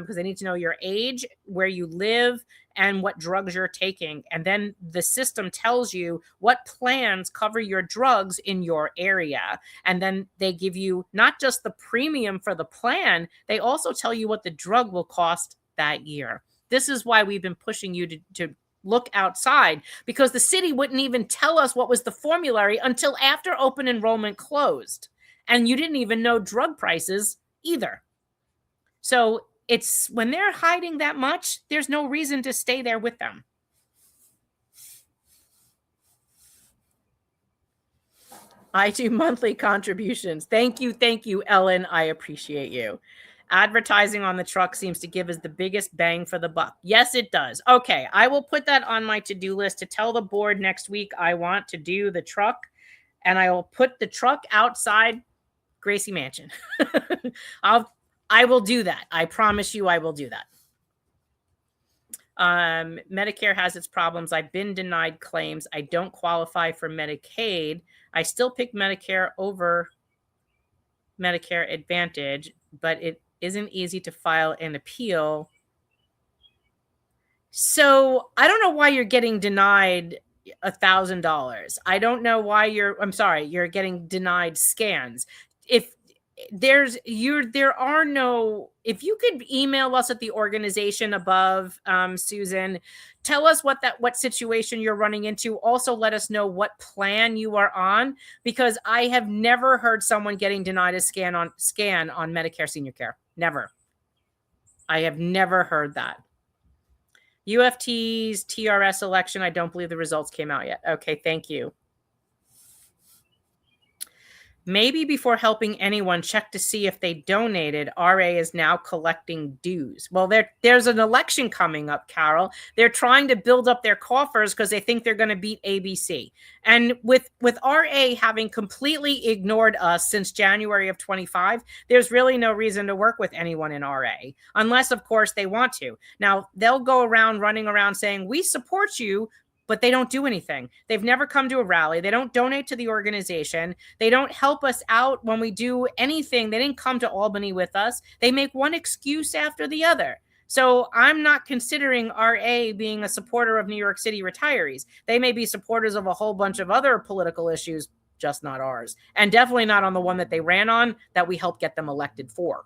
because they need to know your age, where you live, and what drugs you're taking. And then the system tells you what plans cover your drugs in your area. And then they give you not just the premium for the plan, they also tell you what the drug will cost that year. This is why we've been pushing you to look outside, because the city wouldn't even tell us what was the formulary until after open enrollment closed. And you didn't even know drug prices either. So it's when they're hiding that much, there's no reason to stay there with them. I do monthly contributions. Thank you, Ellen. I appreciate you. Advertising on the truck seems to give us the biggest bang for the buck. Yes, it does. Okay, I will put that on my to-do list to tell the board next week I want to do the truck, and I will put the truck outside Gracie Mansion. I will do that. I promise you I will do that. Medicare has its problems. I've been denied claims. I don't qualify for Medicaid. I still pick Medicare over Medicare Advantage, but it isn't easy to file an appeal. So I don't know why you're getting denied $1,000. I don't know why you're getting denied scans. If if you could email us at the organization above, Susan, tell us what situation you're running into. Also let us know what plan you are on, because I have never heard someone getting denied a scan on Medicare Senior Care. Never. I have never heard that. UFT's TRS election, I don't believe the results came out yet. Okay, thank you. Maybe before helping anyone, check to see if they donated. RA is now collecting dues. Well, there's an election coming up, Carol. They're trying to build up their coffers because they think they're going to beat ABC. And with RA having completely ignored us since January of 25, there's really no reason to work with anyone in RA, unless, of course, they want to. Now, they'll go around running around saying, we support you, but they don't do anything. They've never come to a rally. They don't donate to the organization. They don't help us out when we do anything. They didn't come to Albany with us. They make one excuse after the other. So I'm not considering RA being a supporter of New York City retirees. They may be supporters of a whole bunch of other political issues, just not ours. And definitely not on the one that they ran on that we helped get them elected for.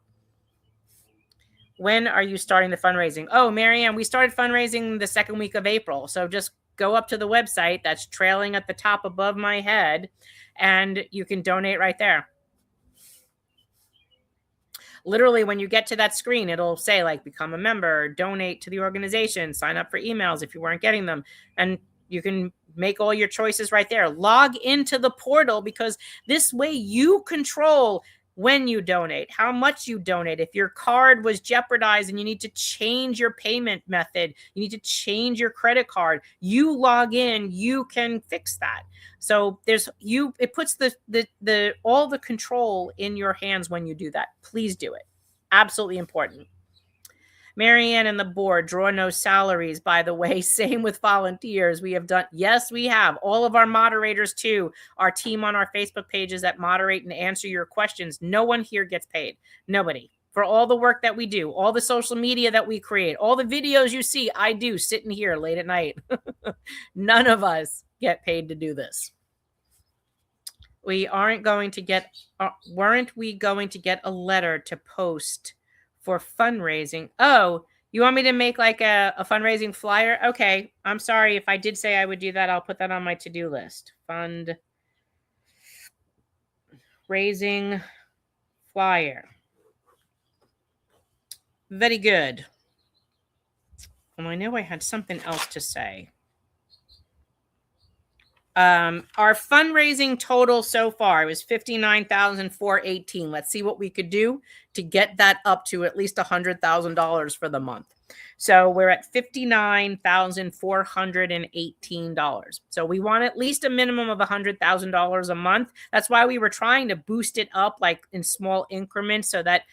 When are you starting the fundraising? Oh, Marianne, we started fundraising the second week of April. So just go up to the website that's trailing at the top above my head, and you can donate right there. Literally, when you get to that screen, it'll say like, become a member, donate to the organization, sign up for emails if you weren't getting them. And you can make all your choices right there. Log into the portal, because this way you control when you donate, how much you donate. If your card was jeopardized and you need to change your payment method, you need to change your credit card, you log in, you can fix that. So it puts all the control in your hands when you do that. Please do it. Absolutely important. Marianne and the board draw no salaries, by the way. Same with volunteers. We have done, yes, we have. All of our moderators too, our team on our Facebook pages that moderate and answer your questions. No one here gets paid. Nobody. For all the work that we do, all the social media that we create, all the videos you see, I do sitting here late at night. None of us get paid to do this. Weren't we going to get a letter to post for fundraising? Oh, you want me to make like a fundraising flyer? Okay. I'm sorry. If I did say I would do that, I'll put that on my to-do list. Fundraising flyer. Very good. And I know I had something else to say. Our fundraising total so far was $59,418. Let's see what we could do to get that up to at least $100,000 for the month. So we're at $59,418. So we want at least a minimum of $100,000 a month. That's why we were trying to boost it up like in small increments so that,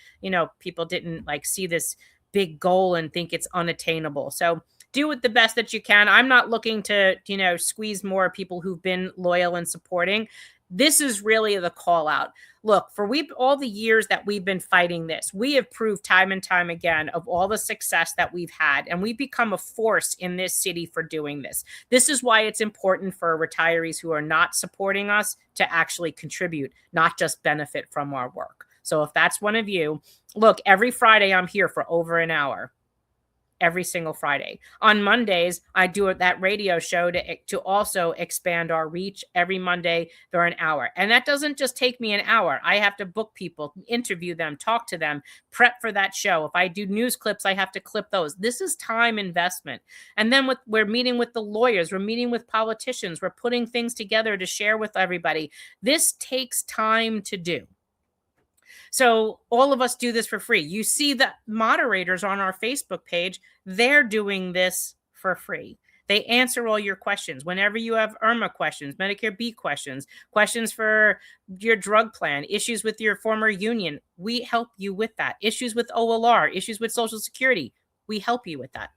people didn't like see this big goal and think it's unattainable. So do it the best that you can. I'm not looking to, squeeze more people who've been loyal and supporting. This is really the call out. Look, for all the years that we've been fighting this, we have proved time and time again of all the success that we've had, and we've become a force in this city for doing this. This is why it's important for retirees who are not supporting us to actually contribute, not just benefit from our work. So if that's one of you, look, every Friday I'm here for over an hour. Every single Friday. On Mondays, I do that radio show to also expand our reach. Every Monday, they're an hour. And that doesn't just take me an hour. I have to book people, interview them, talk to them, prep for that show. If I do news clips, I have to clip those. This is time investment. And then we're meeting with the lawyers. We're meeting with politicians. We're putting things together to share with everybody. This takes time to do. So all of us do this for free. You see the moderators on our Facebook page, they're doing this for free. They answer all your questions. Whenever you have Irma questions, Medicare B questions, questions for your drug plan, issues with your former union, we help you with that. Issues with OLR, issues with Social Security, we help you with that.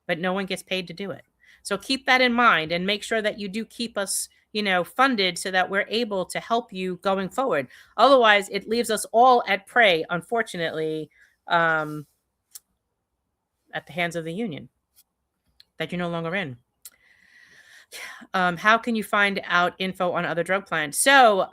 But no one gets paid to do it. So keep that in mind and make sure that you do keep us funded so that we're able to help you going forward. Otherwise, it leaves us all at prey, unfortunately, at the hands of the union that you're no longer in. How can you find out info on other drug plans? So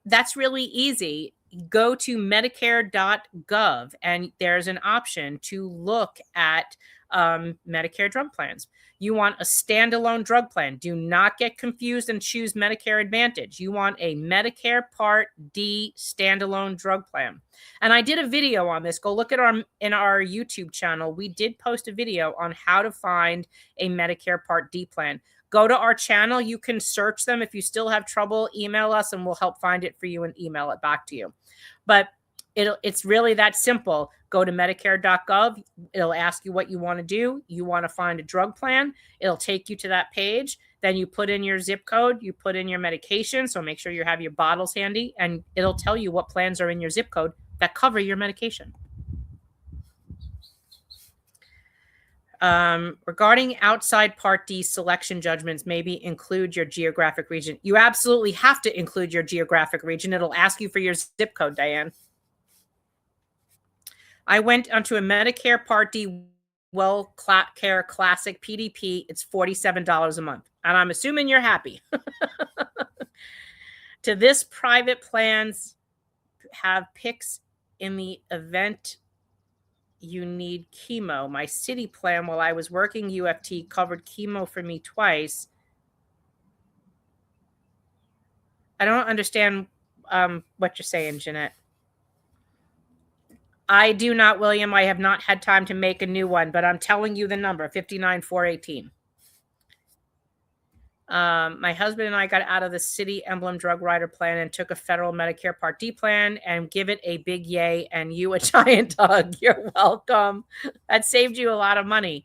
that's really easy. Go to Medicare.gov and there's an option to look at Medicare drug plans. You want a standalone drug plan. Do not get confused and choose Medicare Advantage. You want a Medicare Part D standalone drug plan. And I did a video on this. Go look at our YouTube channel. We did post a video on how to find a Medicare Part D plan. Go to our channel. You can search them. If you still have trouble, email us and we'll help find it for you and email it back to you. But it's really that simple. Go to Medicare.gov. It'll ask you what you want to do. You want to find a drug plan. It'll take you to that page. Then you put in your zip code. You put in your medication. So make sure you have your bottles handy. And it'll tell you what plans are in your zip code that cover your medication. Regarding outside Part D selection judgments, maybe include your geographic region. You absolutely have to include your geographic region. It'll ask you for your zip code, Diane. I went onto a Medicare Part D WellCare Classic PDP. It's $47 a month. And I'm assuming you're happy. To this, private plans have picks in the event you need chemo. My city plan, while I was working UFT, covered chemo for me twice. I don't understand what you're saying, Jeanette. I do not, William. I have not had time to make a new one, but I'm telling you the number, 59,418. My husband and I got out of the city emblem drug rider plan and took a federal Medicare Part D plan, and give it a big yay and you a giant hug. You're welcome. That saved you a lot of money.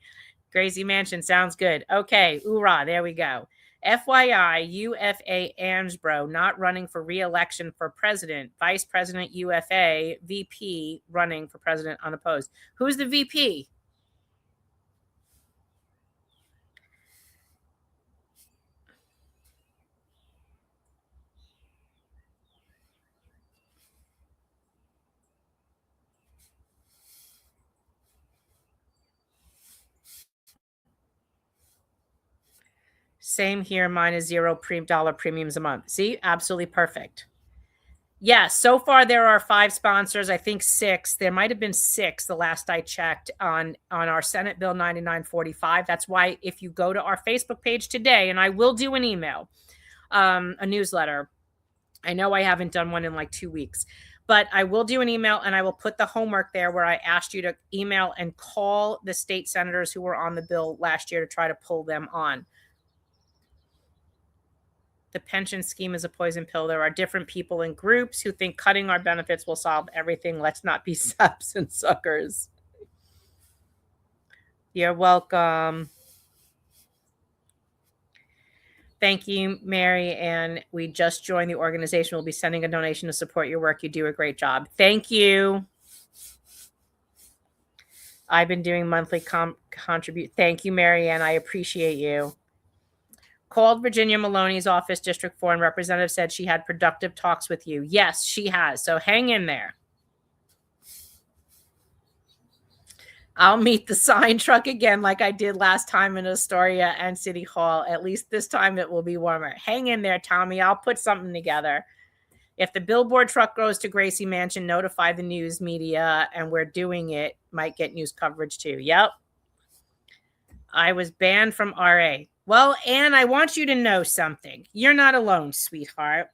Gracie Mansion sounds good. Okay, hoorah, there we go. FYI, UFA Ansbro not running for re-election for president. Vice President UFA, VP running for president unopposed. Who's the VP? Same here. Mine is $0 premiums a month. See, absolutely perfect. Yes, so far there are 5 sponsors. I think 6. There might have been 6 the last I checked on our Senate Bill 9945. That's why if you go to our Facebook page today, and I will do an email, a newsletter. I know I haven't done one in like 2 weeks, but I will do an email and I will put the homework there where I asked you to email and call the state senators who were on the bill last year to try to pull them on. The pension scheme is a poison pill. There are different people in groups who think cutting our benefits will solve everything. Let's not be saps and suckers. You're welcome. Thank you, Mary. And we just joined the organization. We'll be sending a donation to support your work. You do a great job. Thank you. I've been doing monthly contribute. Thank you, Mary Ann. I appreciate you. Called Virginia Maloney's office, District 4, and representative said she had productive talks with you. Yes, she has. So hang in there. I'll meet the sign truck again like I did last time in Astoria and City Hall. At least this time it will be warmer. Hang in there, Tommy. I'll put something together. If the billboard truck goes to Gracie Mansion, notify the news media, and we're doing it. Might get news coverage too. Yep. I was banned from RA. Well, Anne, I want you to know something. You're not alone, sweetheart.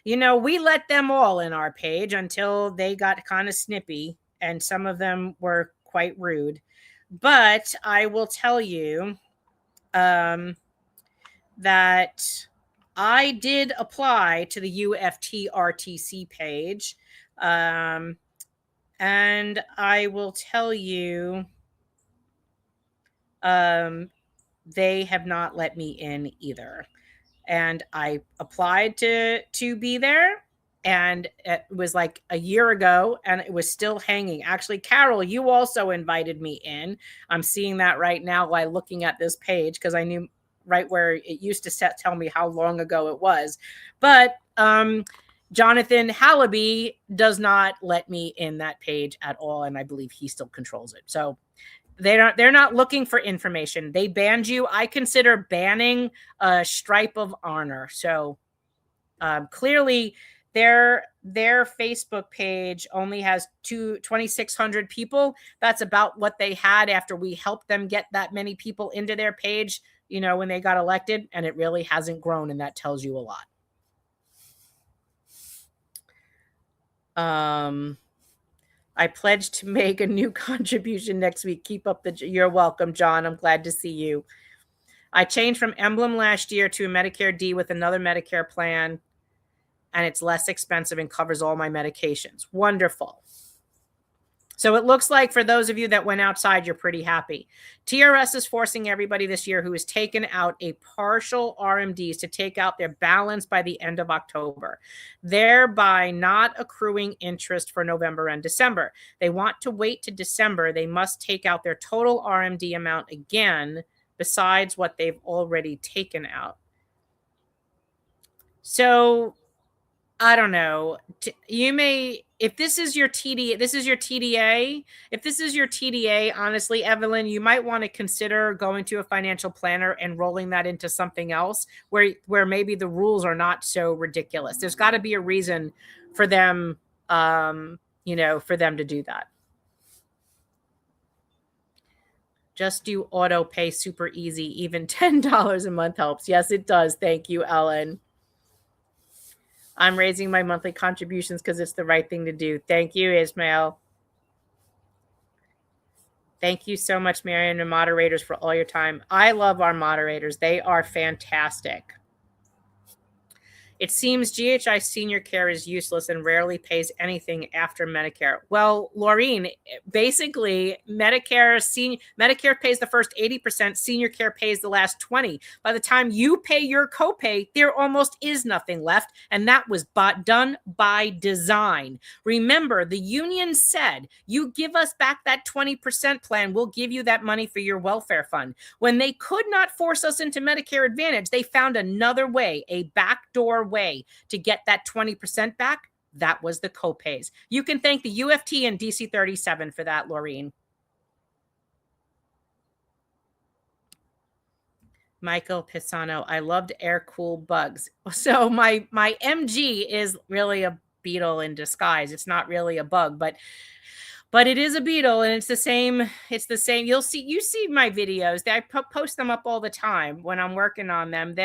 You know, we let them all in our page until they got kind of snippy, and some of them were quite rude. But I will tell you that I did apply to the UFT RTC page. And I will tell you they have not let me in either. And I applied to be there, and it was like a year ago, and it was still hanging. Actually, Carol, you also invited me in. I'm seeing that right now while looking at this page, because I knew right where it used to tell me how long ago it was. But Jonathan Hallaby does not let me in that page at all, and I believe he still controls it. So they're not looking for information. They banned you. I consider banning a stripe of honor. So clearly their Facebook page only has 2,600 people. That's about what they had after we helped them get that many people into their page, when they got elected, and it really hasn't grown, and that tells you a lot. I pledge to make a new contribution next week. Keep up you're welcome, John. I'm glad to see you. I changed from Emblem last year to a Medicare D with another Medicare plan, and it's less expensive and covers all my medications. Wonderful. So it looks like for those of you that went outside, you're pretty happy. TRS is forcing everybody this year who has taken out a partial RMDs to take out their balance by the end of October, thereby not accruing interest for November and December. They want to wait to December. They must take out their total RMD amount again, besides what they've already taken out. So I don't know. You may, if this is your TDA, if this is your TDA, honestly, Evelyn, you might want to consider going to a financial planner and rolling that into something else where maybe the rules are not so ridiculous. There's got to be a reason for them, for them to do that. Just do auto pay, super easy. Even $10 a month helps. Yes, it does. Thank you, Ellen. I'm raising my monthly contributions because it's the right thing to do. Thank you, Ismail. Thank you so much, Marion, and moderators, for all your time. I love our moderators. They are fantastic. It seems GHI senior care is useless and rarely pays anything after Medicare. Well, Laureen, basically Medicare pays the first 80%, senior care pays the last 20%. By the time you pay your copay, there almost is nothing left, and that was done by design. Remember, the union said, you give us back that 20% plan, we'll give you that money for your welfare fund. When they could not force us into Medicare Advantage, they found another way, a backdoor way to get that 20% back. That was the copays. You can thank the UFT and DC 37 for that, Laureen. Michael Pisano, I loved air cool bugs. So my MG is really a beetle in disguise. It's not really a bug, but it is a beetle, and it's the same. You see my videos. I post them up all the time when I'm working on them.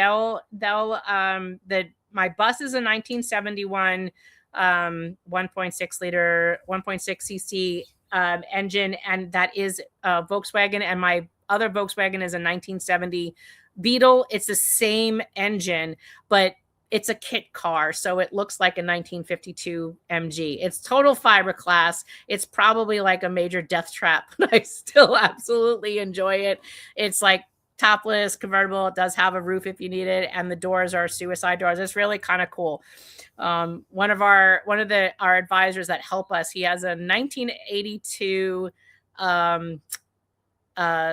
My bus is a 1971 1.6 liter, 1.6 cc engine, and that is a Volkswagen. And my other Volkswagen is a 1970 Beetle. It's the same engine, but it's a kit car, so it looks like a 1952 MG. It's total fiberglass. It's probably like a major death trap, but I still absolutely enjoy it. It's like topless, convertible. It does have a roof if you need it, and the doors are suicide doors. It's really kind of cool. One of our advisors that help us, he has a 1982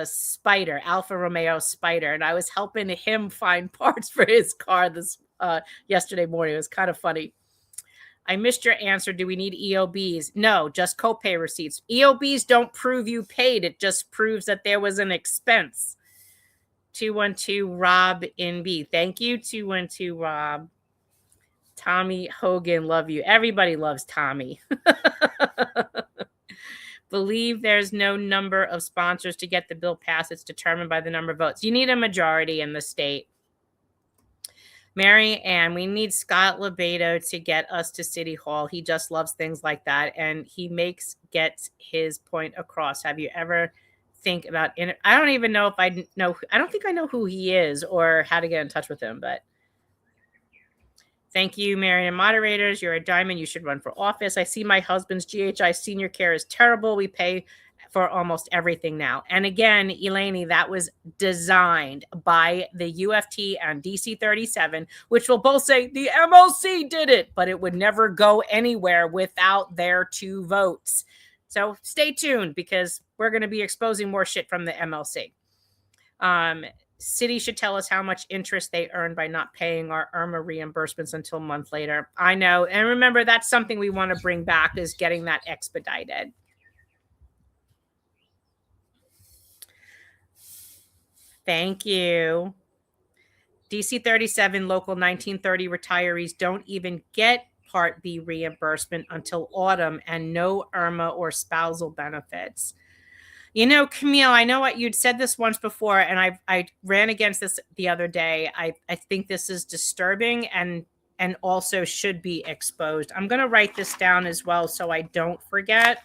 Spider, Alfa Romeo Spider, and I was helping him find parts for his car this yesterday morning. It was kind of funny. I missed your answer. Do we need EOBs? No, just copay receipts. EOBs don't prove you paid. It just proves that there was an expense. 212 Rob in B. Thank you, 212 Rob. Tommy Hogan, love you. Everybody loves Tommy. Believe there's no number of sponsors to get the bill passed. It's determined by the number of votes. You need a majority in the state. Mary Ann, we need Scott Lebedo to get us to City Hall. He just loves things like that, and he gets his point across. Have you ever think about it? I don't even know if I know. I don't think I know who he is or how to get in touch with him, but thank you, Mary Ann. Moderators, you're a diamond. You should run for office. I see my husband's GHI senior care is terrible. We pay for almost everything now. And again, Eleni, that was designed by the UFT and DC 37, which will both say the MLC did it, but it would never go anywhere without their 2 votes. So stay tuned, because we're going to be exposing more shit from the MLC. City should tell us how much interest they earn by not paying our Irma reimbursements until a month later. I know. And remember, that's something we want to bring back, is getting that expedited. Thank you. DC 37 local 1930 retirees don't even get Part B reimbursement until autumn and no Irma or spousal benefits. You know, Camille, I know what you'd said this once before, and I ran against this the other day. I think this is disturbing and also should be exposed. I'm going to write this down as well so I don't forget.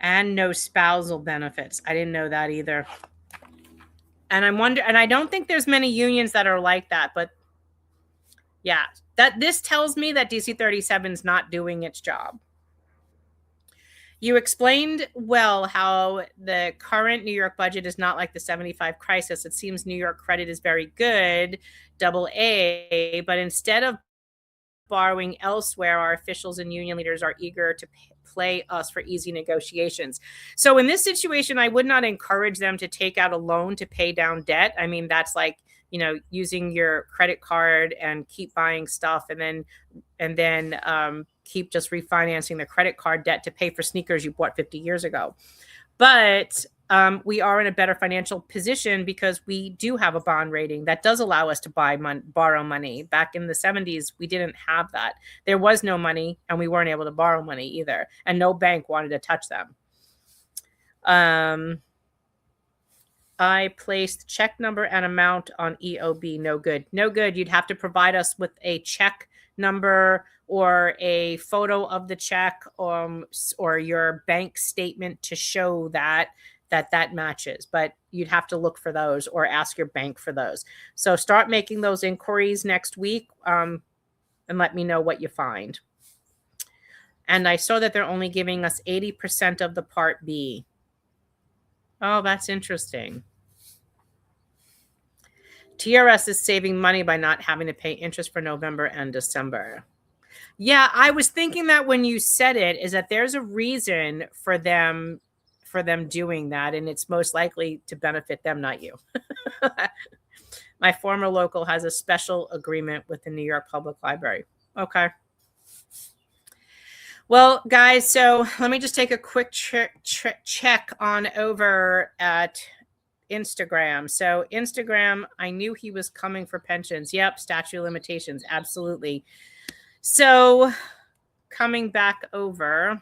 And no spousal benefits. I didn't know that either. And I don't think there's many unions that are like that, but yeah, this tells me that DC 37 is not doing its job. You explained well how the current New York budget is not like the 75 crisis. It seems New York credit is very good, AA, but instead of borrowing elsewhere, our officials and union leaders are eager to play us for easy negotiations. So in this situation, I would not encourage them to take out a loan to pay down debt. I mean, that's like, using your credit card and keep buying stuff and then keep just refinancing the credit card debt to pay for sneakers you bought 50 years ago. But we are in a better financial position because we do have a bond rating that does allow us to borrow money. Back in the 70s, we didn't have that. There was no money, and we weren't able to borrow money either, and no bank wanted to touch them. I placed check number and amount on EOB. No good. No good. You'd have to provide us with a check number or a photo of the check or your bank statement to show that matches, but you'd have to look for those or ask your bank for those. So start making those inquiries next week and let me know what you find. And I saw that they're only giving us 80% of the Part B. Oh, that's interesting. TRS is saving money by not having to pay interest for November and December. Yeah, I was thinking that when you said it, is that there's a reason for them doing that, and it's most likely to benefit them, not you. My former local has a special agreement with the New York Public Library. Okay. Well, guys, so let me just take a quick check on over at Instagram. So Instagram, I knew he was coming for pensions. Yep, statute of limitations, absolutely. So coming back over.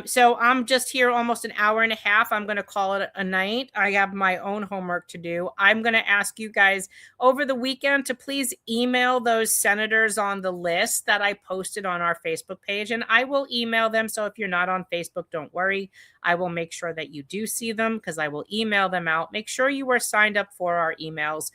So I'm just here almost an hour and a half. I'm going to call it a night. I have my own homework to do. I'm going to ask you guys over the weekend to please email those senators on the list that I posted on our Facebook page, and I will email them. So if you're not on Facebook, don't worry. I will make sure that you do see them because I will email them out. Make sure you are signed up for our emails.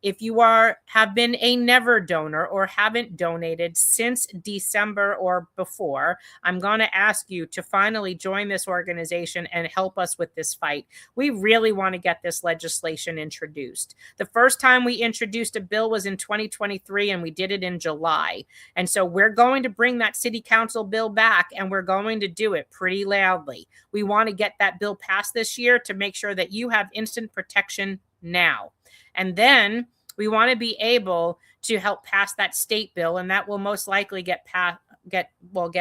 If you have been a never donor or haven't donated since December or before, I'm going to ask you to finally join this organization and help us with this fight. We really want to get this legislation introduced. The first time we introduced a bill was in 2023, and we did it in July. And so we're going to bring that city council bill back, and we're going to do it pretty loudly. We want to get that bill passed this year to make sure that you have instant protection now. And then we want to be able to help pass that state bill, and that will most likely get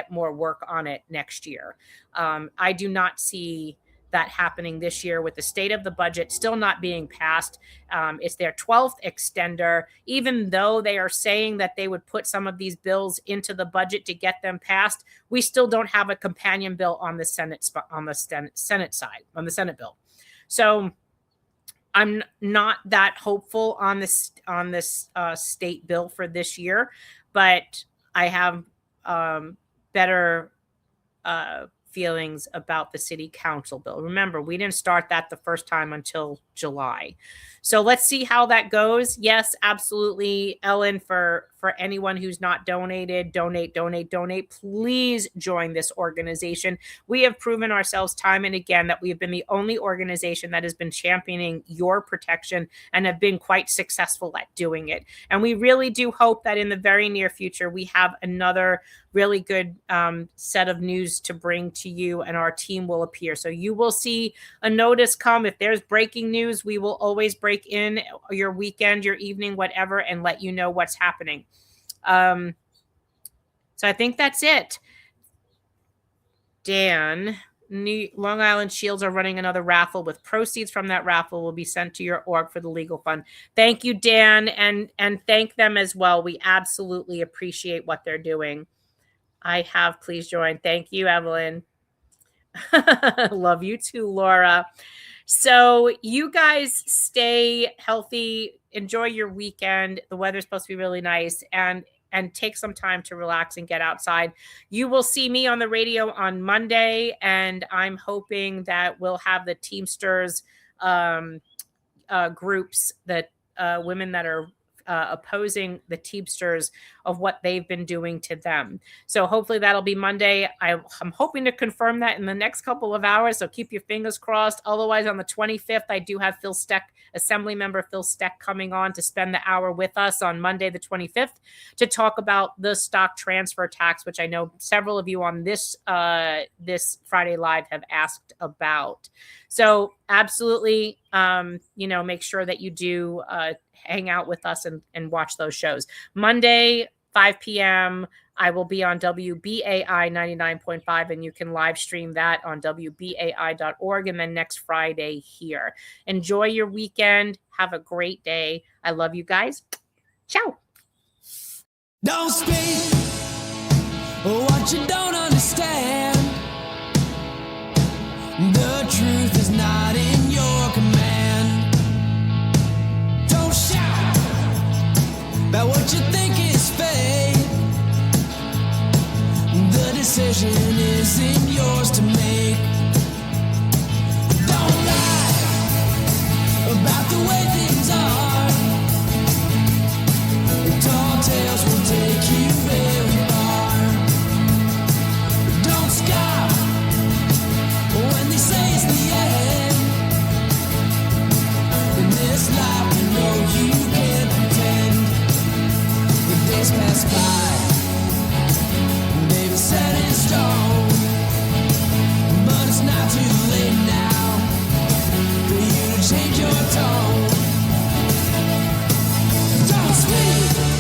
more work on it next year. I do not see that happening this year with the state of the budget still not being passed. It's their 12th extender, even though they are saying that they would put some of these bills into the budget to get them passed. We still don't have a companion bill on the Senate side, on the Senate bill. So I'm not that hopeful on this state bill for this year, but I have better feelings about the city council bill. Remember, we didn't start that the first time until July. So let's see how that goes. Yes, absolutely, Ellen, for anyone who's not donated, donate. Please join this organization. We have proven ourselves time and again that we have been the only organization that has been championing your protection and have been quite successful at doing it. And we really do hope that in the very near future, we have another really good set of news to bring to you, and our team will appear. So you will see a notice come. If there's breaking news, we will always break in your weekend, your evening, whatever, and let you know what's happening. So I think that's it. Dan, Long Island Shields are running another raffle. With proceeds from that raffle will be sent to your org for the legal fund. Thank you, Dan, and thank them as well. We absolutely appreciate what they're doing. I have, please join. Thank you, Evelyn. Love you too, Laura. So you guys stay healthy, enjoy your weekend. The weather's supposed to be really nice, and take some time to relax and get outside. You will see me on the radio on Monday, and I'm hoping that we'll have the Teamsters groups, that women that are opposing the Teamsters, of what they've been doing to them. So hopefully that'll be Monday. I'm hoping to confirm that in the next couple of hours, so keep your fingers crossed. Otherwise, on the 25th, I do have Phil Steck, Assemblymember Phil Steck, coming on to spend the hour with us on Monday the 25th to talk about the stock transfer tax, which I know several of you on this Friday Live have asked about. So absolutely, make sure that you do hang out with us and watch those shows. Monday, 5 p.m., I will be on WBAI 99.5, and you can live stream that on WBAI.org, and then next Friday here. Enjoy your weekend. Have a great day. I love you guys. Ciao.
Don't speak what you don't understand. The truth is not in your command. Don't shout about what you think is fake. The decision isn't yours to make. Don't lie about the way things are. Tall tales will take you very far. Don't stop when they say it's the end. In this life, you know you can't pretend. The days pass by, baby, set in stone. But it's not too late now for you to change your tone. Don't speak